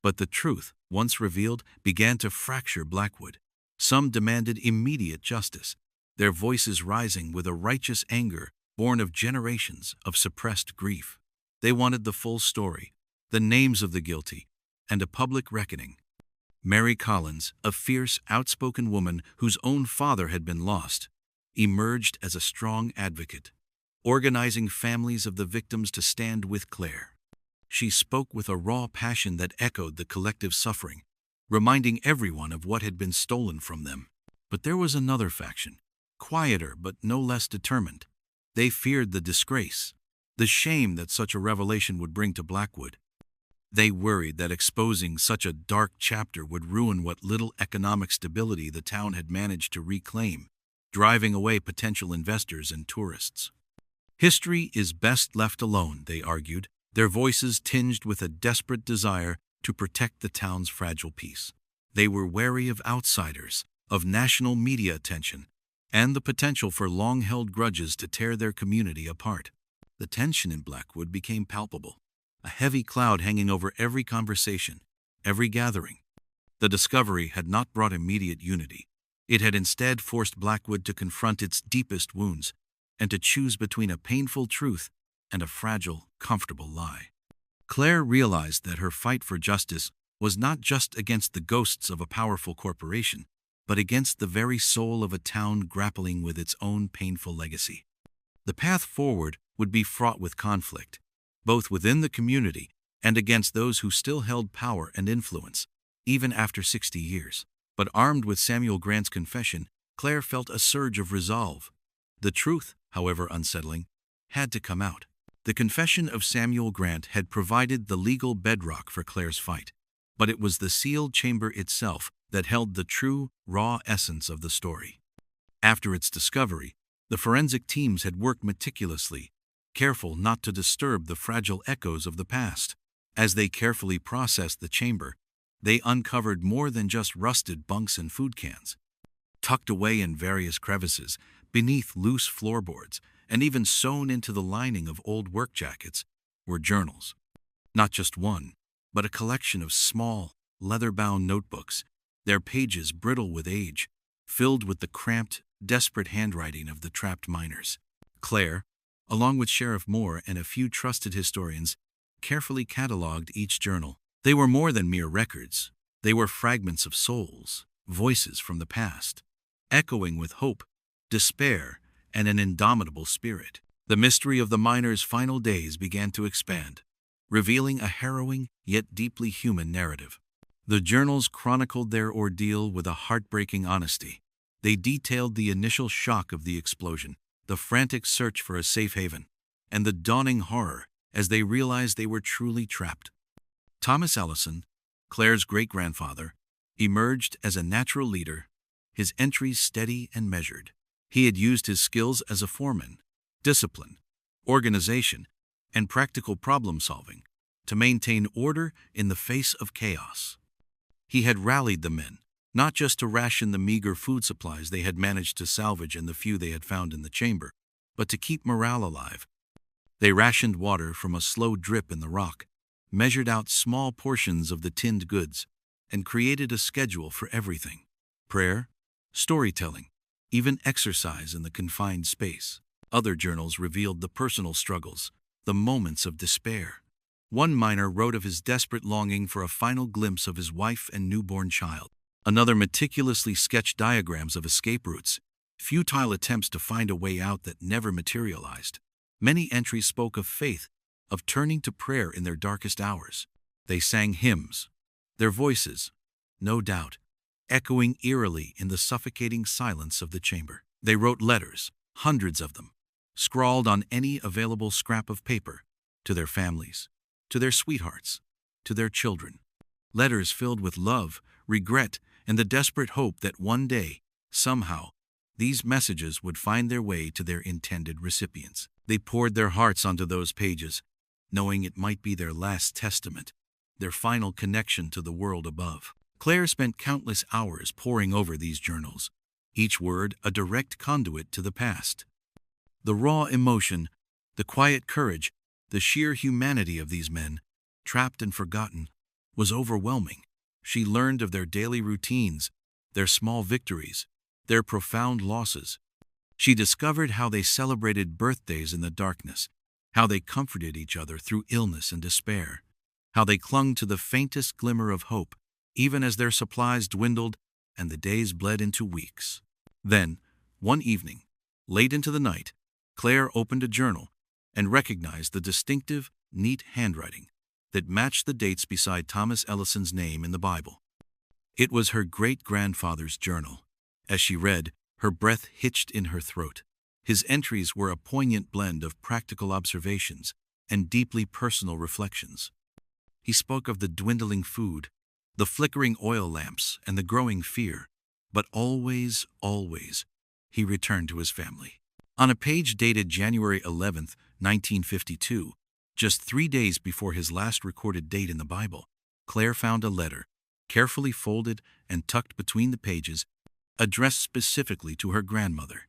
But the truth, once revealed, began to fracture Blackwood. Some demanded immediate justice, their voices rising with a righteous anger born of generations of suppressed grief. They wanted the full story, the names of the guilty, and a public reckoning. Mary Collins, a fierce, outspoken woman whose own father had been lost, emerged as a strong advocate, organizing families of the victims to stand with Claire. She spoke with a raw passion that echoed the collective suffering, reminding everyone of what had been stolen from them. But there was another faction, quieter but no less determined. They feared the disgrace, the shame that such a revelation would bring to Blackwood. They worried that exposing such a dark chapter would ruin what little economic stability the town had managed to reclaim, driving away potential investors and tourists. History is best left alone, they argued, their voices tinged with a desperate desire to protect the town's fragile peace. They were wary of outsiders, of national media attention, and the potential for long-held grudges to tear their community apart. The tension in Blackwood became palpable, a heavy cloud hanging over every conversation, every gathering. The discovery had not brought immediate unity. It had instead forced Blackwood to confront its deepest wounds and to choose between a painful truth and a fragile, comfortable lie. Claire realized that her fight for justice was not just against the ghosts of a powerful corporation, but against the very soul of a town grappling with its own painful legacy. The path forward would be fraught with conflict, both within the community and against those who still held power and influence, even after 60 years. But armed with Samuel Grant's confession, Claire felt a surge of resolve. The truth, however unsettling, had to come out. The confession of Samuel Grant had provided the legal bedrock for Claire's fight, but it was the sealed chamber itself that held the true, raw essence of the story. After its discovery, the forensic teams had worked meticulously, careful not to disturb the fragile echoes of the past. As they carefully processed the chamber, they uncovered more than just rusted bunks and food cans. Tucked away in various crevices, beneath loose floorboards, and even sewn into the lining of old work jackets, were journals. Not just one, but a collection of small, leather-bound notebooks, their pages brittle with age, filled with the cramped, desperate handwriting of the trapped miners. Claire, along with Sheriff Moore and a few trusted historians, carefully catalogued each journal. They were more than mere records. They were fragments of souls, voices from the past, echoing with hope, despair, and an indomitable spirit. The mystery of the miners' final days began to expand, revealing a harrowing yet deeply human narrative. The journals chronicled their ordeal with a heartbreaking honesty. They detailed the initial shock of the explosion, the frantic search for a safe haven, and the dawning horror as they realized they were truly trapped. Thomas Ellison, Claire's great-grandfather, emerged as a natural leader, his entries steady and measured. He had used his skills as a foreman, discipline, organization, and practical problem-solving to maintain order in the face of chaos. He had rallied the men, not just to ration the meager food supplies they had managed to salvage and the few they had found in the chamber, but to keep morale alive. They rationed water from a slow drip in the rock, measured out small portions of the tinned goods, and created a schedule for everything: prayer, storytelling, even exercise in the confined space. Other journals revealed the personal struggles, the moments of despair. One miner wrote of his desperate longing for a final glimpse of his wife and newborn child. Another meticulously sketched diagrams of escape routes, futile attempts to find a way out that never materialized. Many entries spoke of faith, of turning to prayer in their darkest hours. They sang hymns, their voices, no doubt, echoing eerily in the suffocating silence of the chamber. They wrote letters, hundreds of them, scrawled on any available scrap of paper, to their families, to their sweethearts, to their children. Letters filled with love, regret, and the desperate hope that one day, somehow, these messages would find their way to their intended recipients. They poured their hearts onto those pages, knowing it might be their last testament, their final connection to the world above. Claire spent countless hours poring over these journals, each word a direct conduit to the past. The raw emotion, the quiet courage, the sheer humanity of these men, trapped and forgotten, was overwhelming. She learned of their daily routines, their small victories, their profound losses. She discovered how they celebrated birthdays in the darkness, how they comforted each other through illness and despair, how they clung to the faintest glimmer of hope, even as their supplies dwindled and the days bled into weeks. Then, one evening, late into the night, Claire opened a journal and recognized the distinctive, neat handwriting that matched the dates beside Thomas Ellison's name in the Bible. It was her great-grandfather's journal. As she read, her breath hitched in her throat. His entries were a poignant blend of practical observations and deeply personal reflections. He spoke of the dwindling food, the flickering oil lamps, and the growing fear. But always, always, he returned to his family. On a page dated January 11th, 1952, just 3 days before his last recorded date in the Bible, Claire found a letter, carefully folded and tucked between the pages, addressed specifically to her grandmother.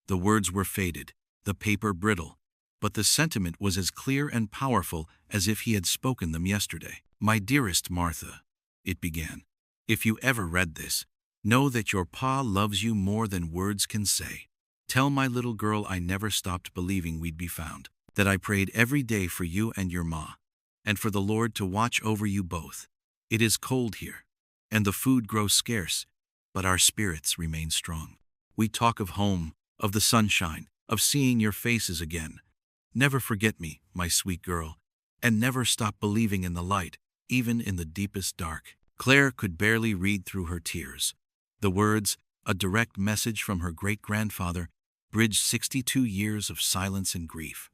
The words were faded, the paper brittle, but the sentiment was as clear and powerful as if he had spoken them yesterday. "My dearest Martha," it began, "if you ever read this, know that your pa loves you more than words can say. Tell my little girl I never stopped believing we'd be found, that I prayed every day for you and your ma, and for the Lord to watch over you both. It is cold here, and the food grows scarce, but our spirits remain strong. We talk of home, of the sunshine, of seeing your faces again. Never forget me, my sweet girl, and never stop believing in the light, even in the deepest dark." Claire could barely read through her tears. The words, a direct message from her great-grandfather, bridged 62 years of silence and grief.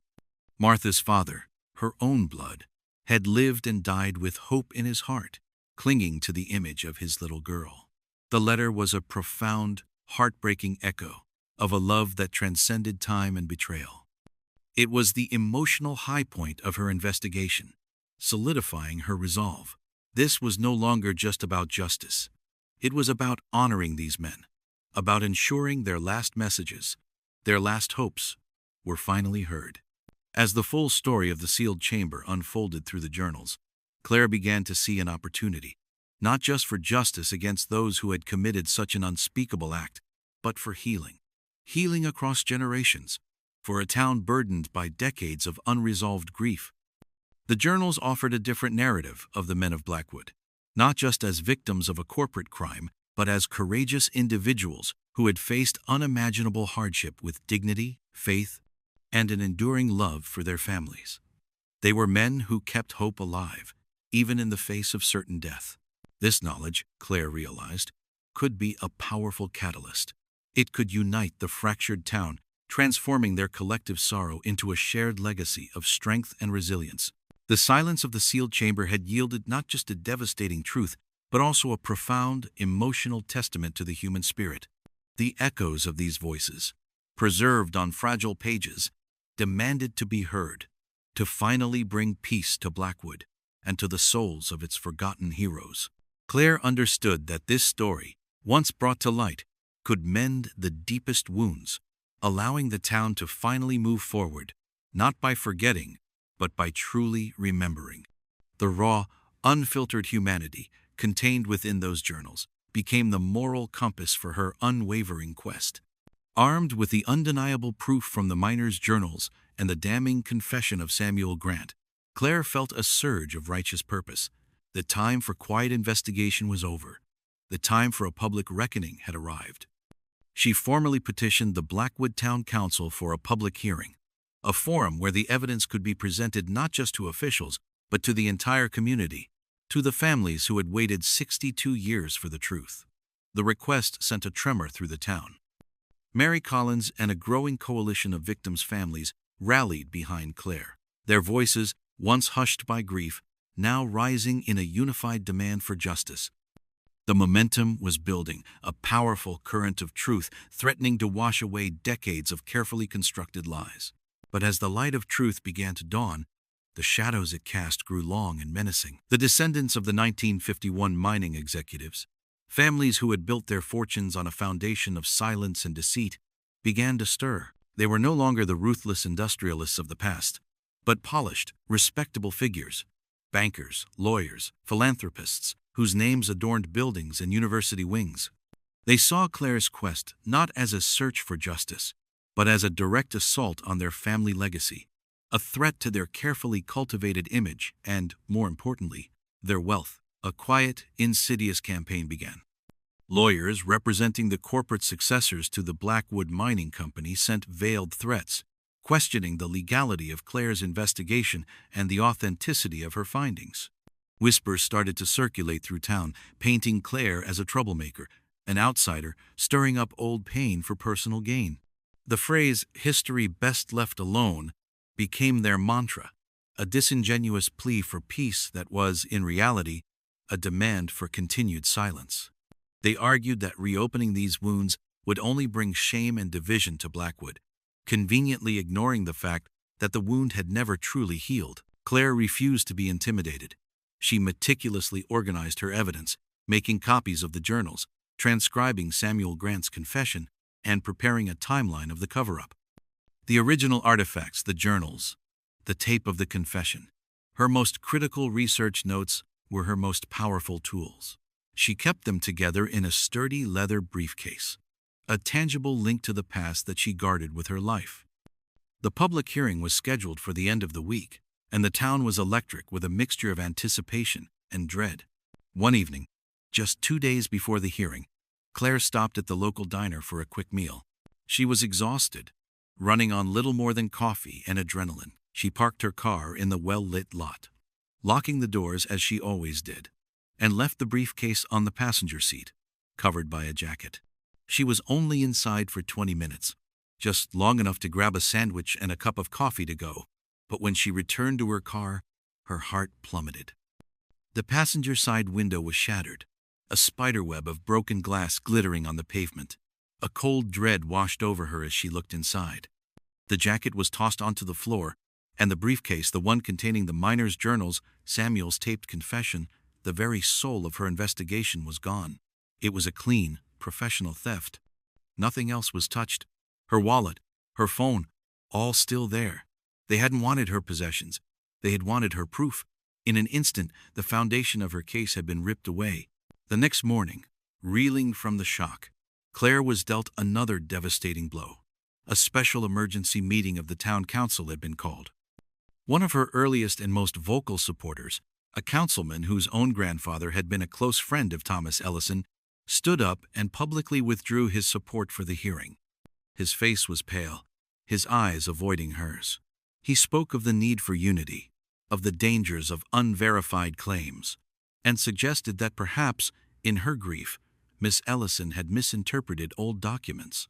Martha's father, her own blood, had lived and died with hope in his heart, clinging to the image of his little girl. The letter was a profound, heartbreaking echo of a love that transcended time and betrayal. It was the emotional high point of her investigation, solidifying her resolve. This was no longer just about justice. It was about honoring these men, about ensuring their last messages, their last hopes, were finally heard. As the full story of the sealed chamber unfolded through the journals, Claire began to see an opportunity, not just for justice against those who had committed such an unspeakable act, but for healing. Healing across generations, for a town burdened by decades of unresolved grief. The journals offered a different narrative of the men of Blackwood, not just as victims of a corporate crime, but as courageous individuals who had faced unimaginable hardship with dignity, faith, and an enduring love for their families. They were men who kept hope alive, even in the face of certain death. This knowledge, Claire realized, could be a powerful catalyst. It could unite the fractured town, transforming their collective sorrow into a shared legacy of strength and resilience. The silence of the sealed chamber had yielded not just a devastating truth, but also a profound, emotional testament to the human spirit. The echoes of these voices, preserved on fragile pages, demanded to be heard, to finally bring peace to Blackwood and to the souls of its forgotten heroes. Claire understood that this story, once brought to light, could mend the deepest wounds, allowing the town to finally move forward, not by forgetting, but by truly remembering. The raw, unfiltered humanity contained within those journals became the moral compass for her unwavering quest. Armed with the undeniable proof from the miners' journals and the damning confession of Samuel Grant, Claire felt a surge of righteous purpose. The time for quiet investigation was over. The time for a public reckoning had arrived. She formally petitioned the Blackwood Town Council for a public hearing, a forum where the evidence could be presented not just to officials, but to the entire community, to the families who had waited 62 years for the truth. The request sent a tremor through the town. Mary Collins and a growing coalition of victims' families rallied behind Claire, their voices, once hushed by grief, now rising in a unified demand for justice. The momentum was building, a powerful current of truth threatening to wash away decades of carefully constructed lies. But as the light of truth began to dawn, the shadows it cast grew long and menacing. The descendants of the 1951 mining executives, families who had built their fortunes on a foundation of silence and deceit, began to stir. They were no longer the ruthless industrialists of the past, but polished, respectable figures, bankers, lawyers, philanthropists, whose names adorned buildings and university wings. They saw Claire's quest not as a search for justice, but as a direct assault on their family legacy, a threat to their carefully cultivated image and, more importantly, their wealth. A quiet, insidious campaign began. Lawyers representing the corporate successors to the Blackwood Mining Company sent veiled threats, questioning the legality of Claire's investigation and the authenticity of her findings. Whispers started to circulate through town, painting Claire as a troublemaker, an outsider stirring up old pain for personal gain. The phrase, "history best left alone," became their mantra, a disingenuous plea for peace that was, in reality, a demand for continued silence. They argued that reopening these wounds would only bring shame and division to Blackwood, conveniently ignoring the fact that the wound had never truly healed. Claire refused to be intimidated. She meticulously organized her evidence, making copies of the journals, transcribing Samuel Grant's confession, and preparing a timeline of the cover-up. The original artifacts, the journals, the tape of the confession, her most critical research notes were her most powerful tools. She kept them together in a sturdy leather briefcase, a tangible link to the past that she guarded with her life. The public hearing was scheduled for the end of the week, and the town was electric with a mixture of anticipation and dread. One evening, just 2 days before the hearing, Claire stopped at the local diner for a quick meal. She was exhausted, running on little more than coffee and adrenaline. She parked her car in the well-lit lot, locking the doors as she always did, and left the briefcase on the passenger seat, covered by a jacket. She was only inside for 20 minutes, just long enough to grab a sandwich and a cup of coffee to go. But when she returned to her car, her heart plummeted. The passenger side window was shattered, a spiderweb of broken glass glittering on the pavement. A cold dread washed over her as she looked inside. The jacket was tossed onto the floor, and the briefcase, the one containing the miner's journals, Samuel's taped confession, the very soul of her investigation, was gone. It was a clean, professional theft. Nothing else was touched. Her wallet, her phone, all still there. They hadn't wanted her possessions. They had wanted her proof. In an instant, the foundation of her case had been ripped away. The next morning, reeling from the shock, Claire was dealt another devastating blow. A special emergency meeting of the town council had been called. One of her earliest and most vocal supporters, a councilman whose own grandfather had been a close friend of Thomas Ellison, stood up and publicly withdrew his support for the hearing. His face was pale, his eyes avoiding hers. He spoke of the need for unity, of the dangers of unverified claims, and suggested that perhaps, in her grief, Miss Ellison had misinterpreted old documents.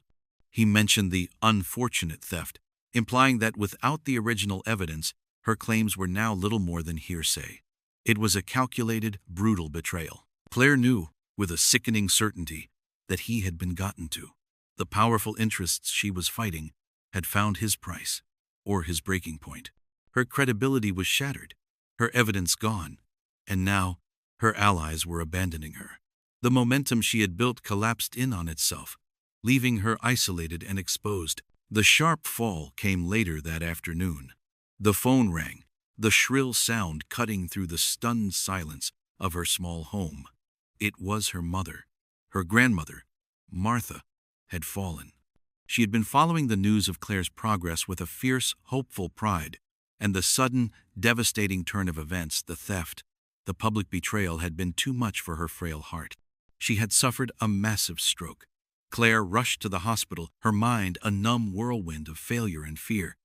He mentioned the unfortunate theft, implying that without the original evidence, her claims were now little more than hearsay. It was a calculated, brutal betrayal. Claire knew, with a sickening certainty, that he had been gotten to. The powerful interests she was fighting had found his price, or his breaking point. Her credibility was shattered, her evidence gone, and now her allies were abandoning her. The momentum she had built collapsed in on itself, leaving her isolated and exposed. The sharp fall came later that afternoon. The phone rang, the shrill sound cutting through the stunned silence of her small home. It was her mother. Her grandmother, Martha, had fallen. She had been following the news of Claire's progress with a fierce, hopeful pride, and the sudden, devastating turn of events, the theft, the public betrayal, had been too much for her frail heart. She had suffered a massive stroke. Claire rushed to the hospital, her mind a numb whirlwind of failure and fear.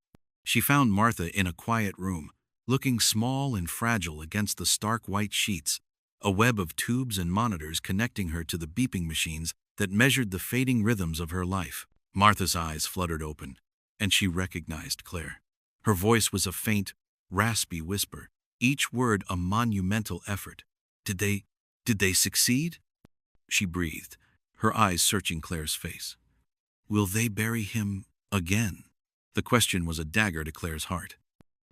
She found Martha in a quiet room, looking small and fragile against the stark white sheets, a web of tubes and monitors connecting her to the beeping machines that measured the fading rhythms of her life. Martha's eyes fluttered open, and she recognized Claire. Her voice was a faint, raspy whisper, each word a monumental effort. Did they succeed? She breathed, her eyes searching Claire's face. Will they bury him again? The question was a dagger to Claire's heart.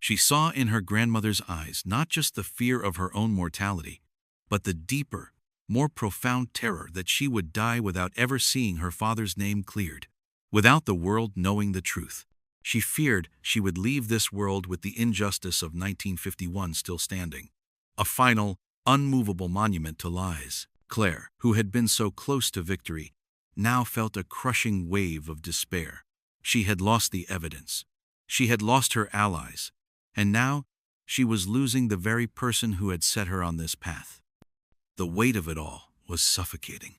She saw in her grandmother's eyes not just the fear of her own mortality, but the deeper, more profound terror that she would die without ever seeing her father's name cleared, without the world knowing the truth. She feared she would leave this world with the injustice of 1951 still standing, a final, unmovable monument to lies. Claire, who had been so close to victory, now felt a crushing wave of despair. She had lost the evidence. She had lost her allies. And now she was losing the very person who had set her on this path. The weight of it all was suffocating.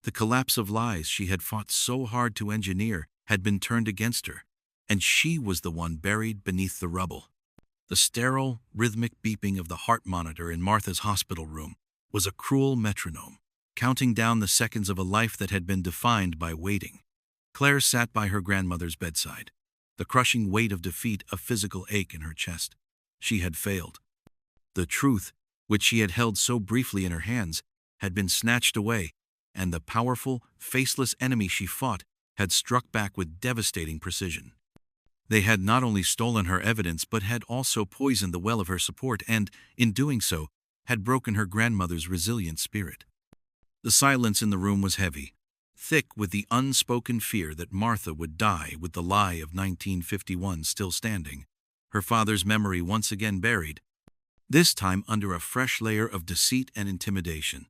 The collapse of lies she had fought so hard to engineer had been turned against her, and she was the one buried beneath the rubble. The sterile, rhythmic beeping of the heart monitor in Martha's hospital room was a cruel metronome, counting down the seconds of a life that had been defined by waiting. Claire sat by her grandmother's bedside, the crushing weight of defeat a physical ache in her chest. She had failed. The truth, which she had held so briefly in her hands, had been snatched away, and the powerful, faceless enemy she fought had struck back with devastating precision. They had not only stolen her evidence but had also poisoned the well of her support and, in doing so, had broken her grandmother's resilient spirit. The silence in the room was heavy, thick with the unspoken fear that Martha would die with the lie of 1951 still standing, her father's memory once again buried, this time under a fresh layer of deceit and intimidation.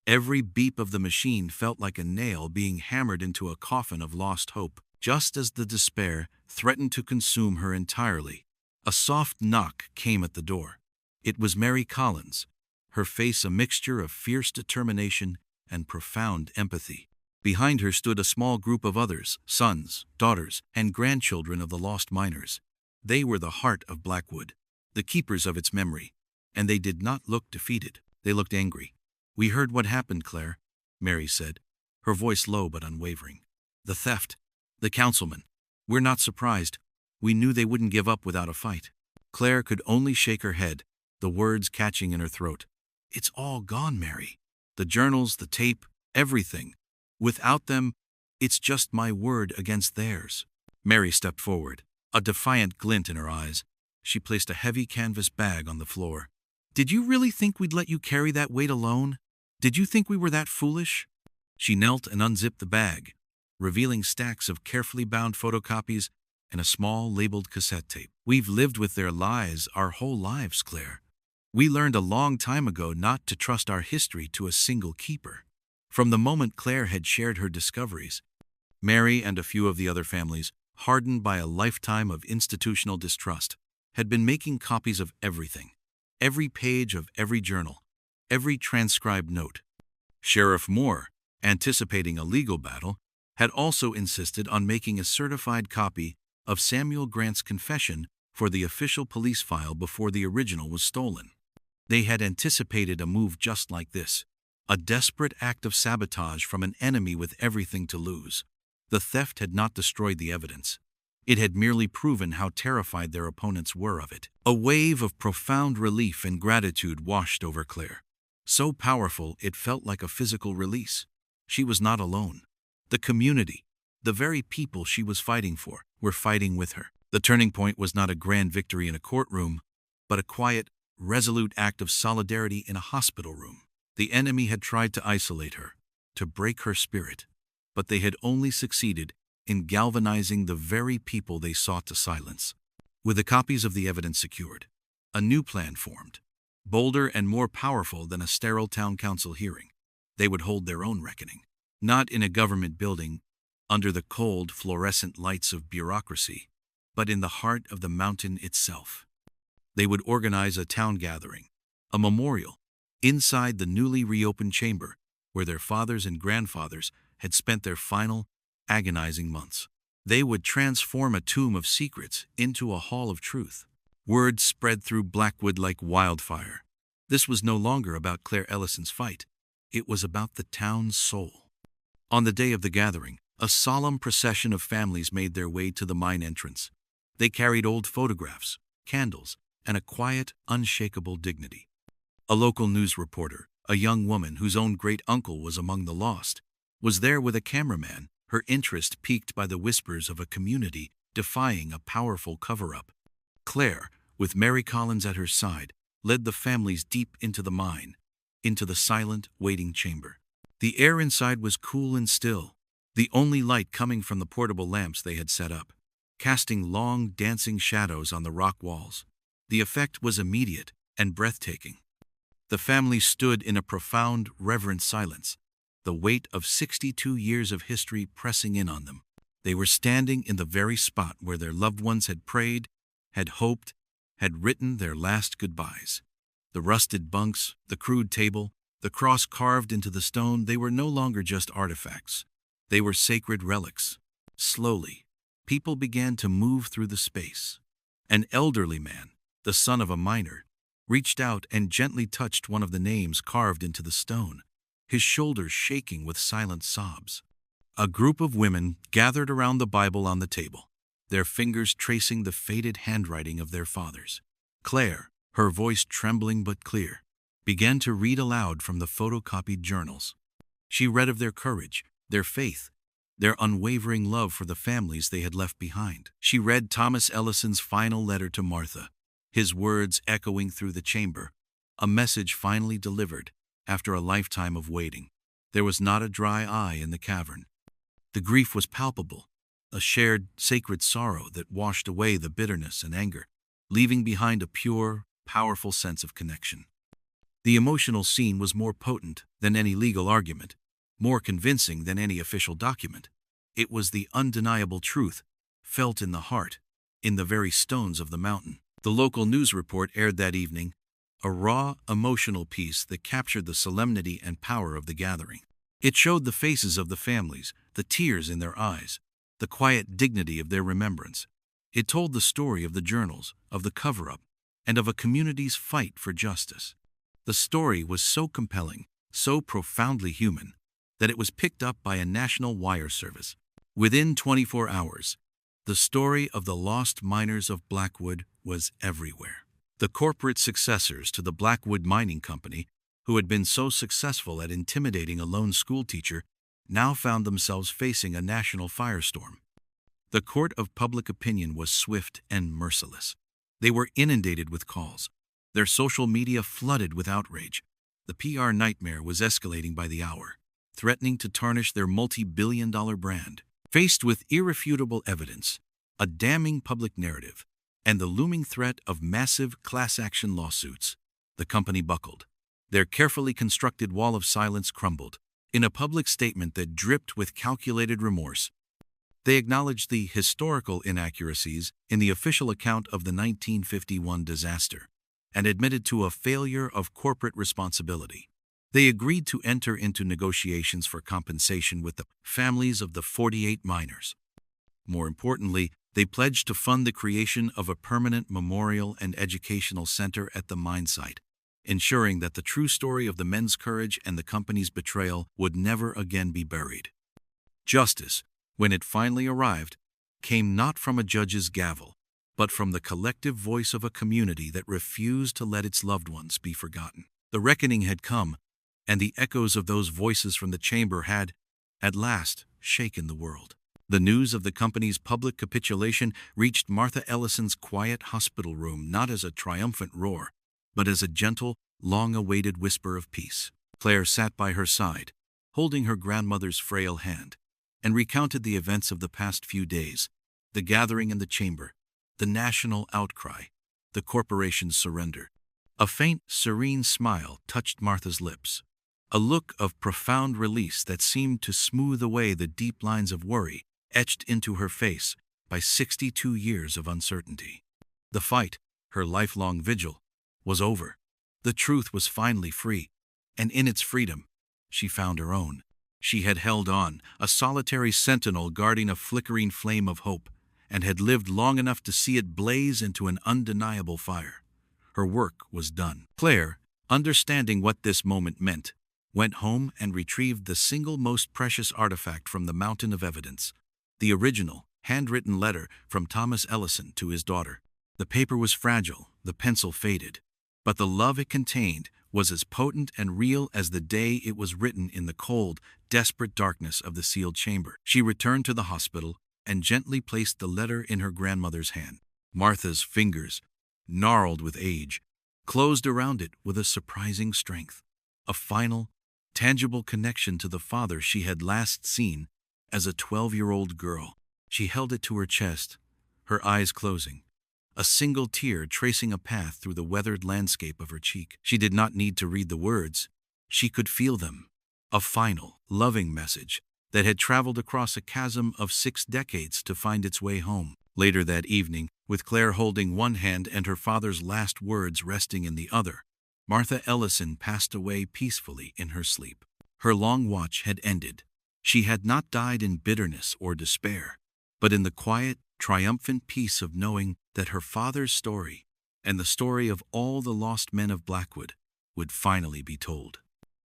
Every beep of the machine felt like a nail being hammered into a coffin of lost hope. Just as the despair threatened to consume her entirely, a soft knock came at the door. It was Mary Collins, her face a mixture of fierce determination and profound empathy. Behind her stood a small group of others, sons, daughters, and grandchildren of the lost miners. They were the heart of Blackwood, the keepers of its memory, and they did not look defeated. They looked angry. "We heard what happened, Claire," Mary said, her voice low but unwavering. "The theft. The councilman. We're not surprised. We knew they wouldn't give up without a fight." Claire could only shake her head, the words catching in her throat. "It's all gone, Mary. The journals, the tape, everything. Without them, it's just my word against theirs." Mary stepped forward, a defiant glint in her eyes. She placed a heavy canvas bag on the floor. "Did you really think we'd let you carry that weight alone? Did you think we were that foolish?" She knelt and unzipped the bag, revealing stacks of carefully bound photocopies and a small labeled cassette tape. "We've lived with their lies our whole lives, Claire. We learned a long time ago not to trust our history to a single keeper." From the moment Claire had shared her discoveries, Mary and a few of the other families, hardened by a lifetime of institutional distrust, had been making copies of everything, every page of every journal, every transcribed note. Sheriff Moore, anticipating a legal battle, had also insisted on making a certified copy of Samuel Grant's confession for the official police file before the original was stolen. They had anticipated a move just like this, a desperate act of sabotage from an enemy with everything to lose. The theft had not destroyed the evidence. It had merely proven how terrified their opponents were of it. A wave of profound relief and gratitude washed over Claire. So powerful it felt like a physical release. She was not alone. The community, the very people she was fighting for, were fighting with her. The turning point was not a grand victory in a courtroom, but a quiet, resolute act of solidarity in a hospital room. The enemy had tried to isolate her, to break her spirit, but they had only succeeded in galvanizing the very people they sought to silence. With the copies of the evidence secured, a new plan formed, bolder and more powerful than a sterile town council hearing. They would hold their own reckoning. Not in a government building, under the cold, fluorescent lights of bureaucracy, but in the heart of the mountain itself. They would organize a town gathering, a memorial, inside the newly reopened chamber where their fathers and grandfathers had spent their final, agonizing months. They would transform a tomb of secrets into a hall of truth. Word spread through Blackwood like wildfire. This was no longer about Claire Ellison's fight. It was about the town's soul. On the day of the gathering, a solemn procession of families made their way to the mine entrance. They carried old photographs, candles, and a quiet, unshakable dignity. A local news reporter, a young woman whose own great-uncle was among the lost, was there with a cameraman, her interest piqued by the whispers of a community defying a powerful cover-up. Claire, with Mary Collins at her side, led the families deep into the mine, into the silent, waiting chamber. The air inside was cool and still, the only light coming from the portable lamps they had set up, casting long, dancing shadows on the rock walls. The effect was immediate and breathtaking. The family stood in a profound, reverent silence, the weight of 62 years of history pressing in on them. They were standing in the very spot where their loved ones had prayed, had hoped, had written their last goodbyes. The rusted bunks, the crude table, the cross carved into the stone, they were no longer just artifacts. They were sacred relics. Slowly, people began to move through the space. An elderly man, the son of a miner, reached out and gently touched one of the names carved into the stone, his shoulders shaking with silent sobs. A group of women gathered around the Bible on the table, their fingers tracing the faded handwriting of their fathers. Claire, her voice trembling but clear, began to read aloud from the photocopied journals. She read of their courage, their faith, their unwavering love for the families they had left behind. She read Thomas Ellison's final letter to Martha, his words echoing through the chamber, a message finally delivered after a lifetime of waiting. There was not a dry eye in the cavern. The grief was palpable, a shared sacred sorrow that washed away the bitterness and anger, leaving behind a pure, powerful sense of connection. The emotional scene was more potent than any legal argument, more convincing than any official document. It was the undeniable truth, felt in the heart, in the very stones of the mountain. The local news report aired that evening, a raw, emotional piece that captured the solemnity and power of the gathering. It showed the faces of the families, the tears in their eyes, the quiet dignity of their remembrance. It told the story of the journals, of the cover-up, and of a community's fight for justice. The story was so compelling, so profoundly human, that it was picked up by a national wire service. Within 24 hours, the story of the lost miners of Blackwood was everywhere. The corporate successors to the Blackwood Mining Company, who had been so successful at intimidating a lone schoolteacher, now found themselves facing a national firestorm. The court of public opinion was swift and merciless. They were inundated with calls, their social media flooded with outrage. The PR nightmare was escalating by the hour, threatening to tarnish their multi-billion-dollar brand. Faced with irrefutable evidence, a damning public narrative, and the looming threat of massive class-action lawsuits, the company buckled. Their carefully constructed wall of silence crumbled. In a public statement that dripped with calculated remorse, they acknowledged the historical inaccuracies in the official account of the 1951 disaster and admitted to a failure of corporate responsibility. They agreed to enter into negotiations for compensation with the families of the 48 miners. More importantly, they pledged to fund the creation of a permanent memorial and educational center at the mine site, ensuring that the true story of the men's courage and the company's betrayal would never again be buried. Justice, when it finally arrived, came not from a judge's gavel, but from the collective voice of a community that refused to let its loved ones be forgotten. The reckoning had come, and the echoes of those voices from the chamber had, at last, shaken the world. The news of the company's public capitulation reached Martha Ellison's quiet hospital room not as a triumphant roar, but as a gentle, long-awaited whisper of peace. Claire sat by her side, holding her grandmother's frail hand, and recounted the events of the past few days, the gathering in the chamber, the national outcry, the corporation's surrender. A faint, serene smile touched Martha's lips, a look of profound release that seemed to smooth away the deep lines of worry etched into her face by 62 years of uncertainty. The fight, her lifelong vigil, was over. The truth was finally free, and in its freedom, she found her own. She had held on, a solitary sentinel guarding a flickering flame of hope, and had lived long enough to see it blaze into an undeniable fire. Her work was done. Claire, understanding what this moment meant, went home and retrieved the single most precious artifact from the mountain of evidence, the original, handwritten letter from Thomas Ellison to his daughter. The paper was fragile, the pencil faded, but the love it contained was as potent and real as the day it was written in the cold, desperate darkness of the sealed chamber. She returned to the hospital and gently placed the letter in her grandmother's hand. Martha's fingers, gnarled with age, closed around it with a surprising strength, a final, tangible connection to the father she had last seen as a 12-year-old girl. She held it to her chest, her eyes closing, a single tear tracing a path through the weathered landscape of her cheek. She did not need to read the words. She could feel them. A final, loving message that had traveled across a chasm of 6 decades to find its way home. Later that evening, with Claire holding one hand and her father's last words resting in the other, Martha Ellison passed away peacefully in her sleep. Her long watch had ended. She had not died in bitterness or despair, but in the quiet, triumphant peace of knowing that her father's story and the story of all the lost men of Blackwood would finally be told.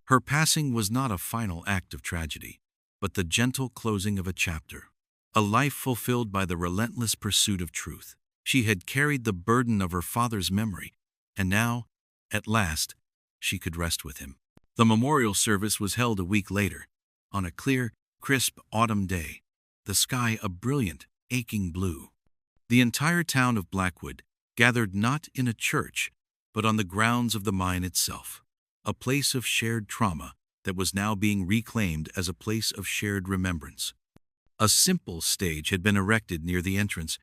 Her passing was not a final act of tragedy, but the gentle closing of a chapter, a life fulfilled by the relentless pursuit of truth. She had carried the burden of her father's memory, and now, at last, she could rest with him. The memorial service was held a week later, on a clear, crisp autumn day, the sky a brilliant, aching blue. The entire town of Blackwood gathered not in a church, but on the grounds of the mine itself, a place of shared trauma that was now being reclaimed as a place of shared remembrance. A simple stage had been erected near the entrance,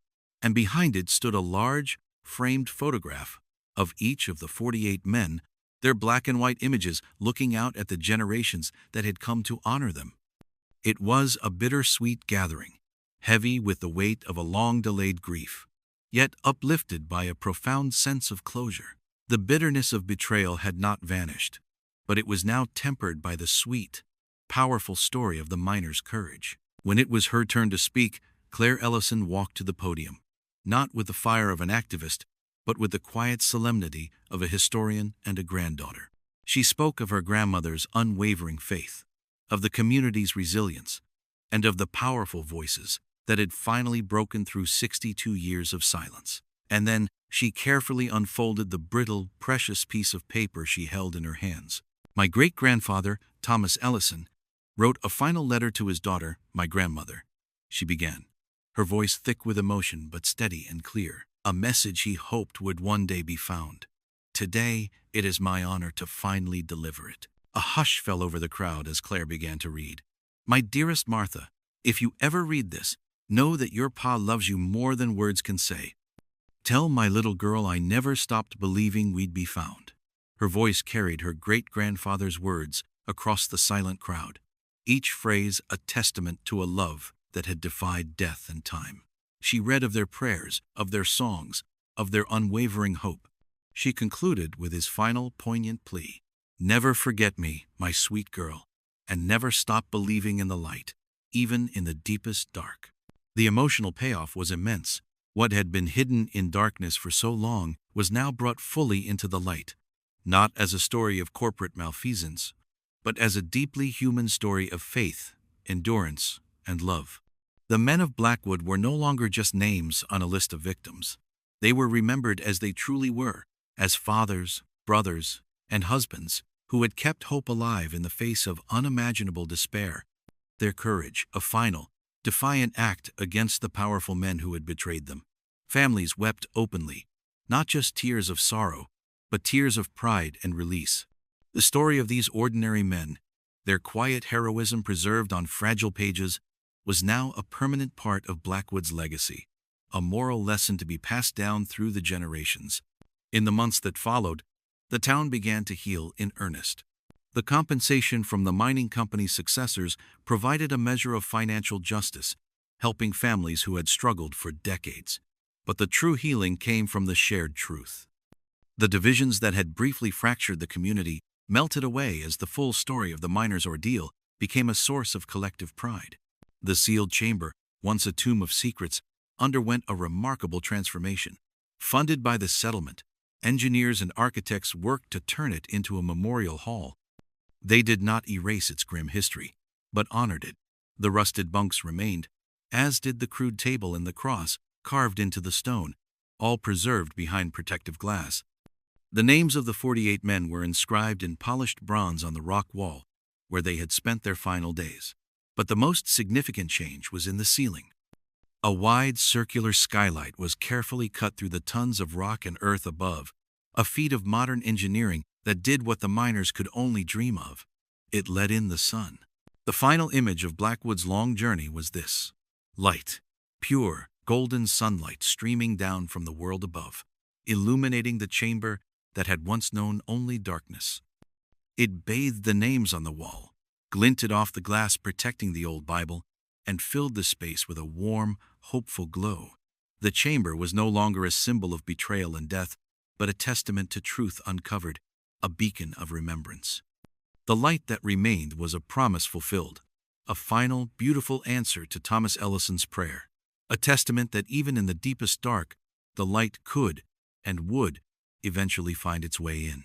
and behind it stood a large, framed photograph of each of the 48 men, their black and white images looking out at the generations that had come to honor them. It was a bittersweet gathering, heavy with the weight of a long-delayed grief, yet uplifted by a profound sense of closure. The bitterness of betrayal had not vanished, but it was now tempered by the sweet, powerful story of the miners' courage. When it was her turn to speak, Claire Ellison walked to the podium, not with the fire of an activist, but with the quiet solemnity of a historian and a granddaughter. She spoke of her grandmother's unwavering faith, of the community's resilience, and of the powerful voices that had finally broken through 62 years of silence. And then she carefully unfolded the brittle, precious piece of paper she held in her hands. My great-grandfather, Thomas Ellison, wrote a final letter to his daughter, my grandmother, she began, her voice thick with emotion but steady and clear, a message he hoped would one day be found. Today, it is my honor to finally deliver it. A hush fell over the crowd as Claire began to read. My dearest Martha, if you ever read this, know that your pa loves you more than words can say. Tell my little girl I never stopped believing we'd be found. Her voice carried her great-grandfather's words across the silent crowd, each phrase a testament to a love that had defied death and time. She read of their prayers, of their songs, of their unwavering hope. She concluded with his final poignant plea. Never forget me, my sweet girl, and never stop believing in the light, even in the deepest dark. The emotional payoff was immense. What had been hidden in darkness for so long was now brought fully into the light, not as a story of corporate malfeasance, but as a deeply human story of faith, endurance, and love. The men of Blackwood were no longer just names on a list of victims. They were remembered as they truly were, as fathers, brothers, and husbands who had kept hope alive in the face of unimaginable despair. Their courage, a final, defiant act against the powerful men who had betrayed them. Families wept openly, not just tears of sorrow, but tears of pride and release. The story of these ordinary men, their quiet heroism preserved on fragile pages, was now a permanent part of Blackwood's legacy, a moral lesson to be passed down through the generations. In the months that followed, the town began to heal in earnest. The compensation from the mining company's successors provided a measure of financial justice, helping families who had struggled for decades. But the true healing came from the shared truth. The divisions that had briefly fractured the community melted away as the full story of the miners' ordeal became a source of collective pride. The sealed chamber, once a tomb of secrets, underwent a remarkable transformation. Funded by the settlement, engineers and architects worked to turn it into a memorial hall. They did not erase its grim history, but honored it. The rusted bunks remained, as did the crude table and the cross carved into the stone, all preserved behind protective glass. The names of the 48 men were inscribed in polished bronze on the rock wall, where they had spent their final days. But the most significant change was in the ceiling. A wide circular skylight was carefully cut through the tons of rock and earth above, a feat of modern engineering that did what the miners could only dream of. It let in the sun. The final image of Blackwood's long journey was this: light, pure, golden sunlight streaming down from the world above, illuminating the chamber that had once known only darkness. It bathed the names on the wall, glinted off the glass protecting the old Bible, and filled the space with a warm, hopeful glow. The chamber was no longer a symbol of betrayal and death, but a testament to truth uncovered, a beacon of remembrance. The light that remained was a promise fulfilled, a final, beautiful answer to Thomas Ellison's prayer, a testament that even in the deepest dark, the light could and would eventually find its way in.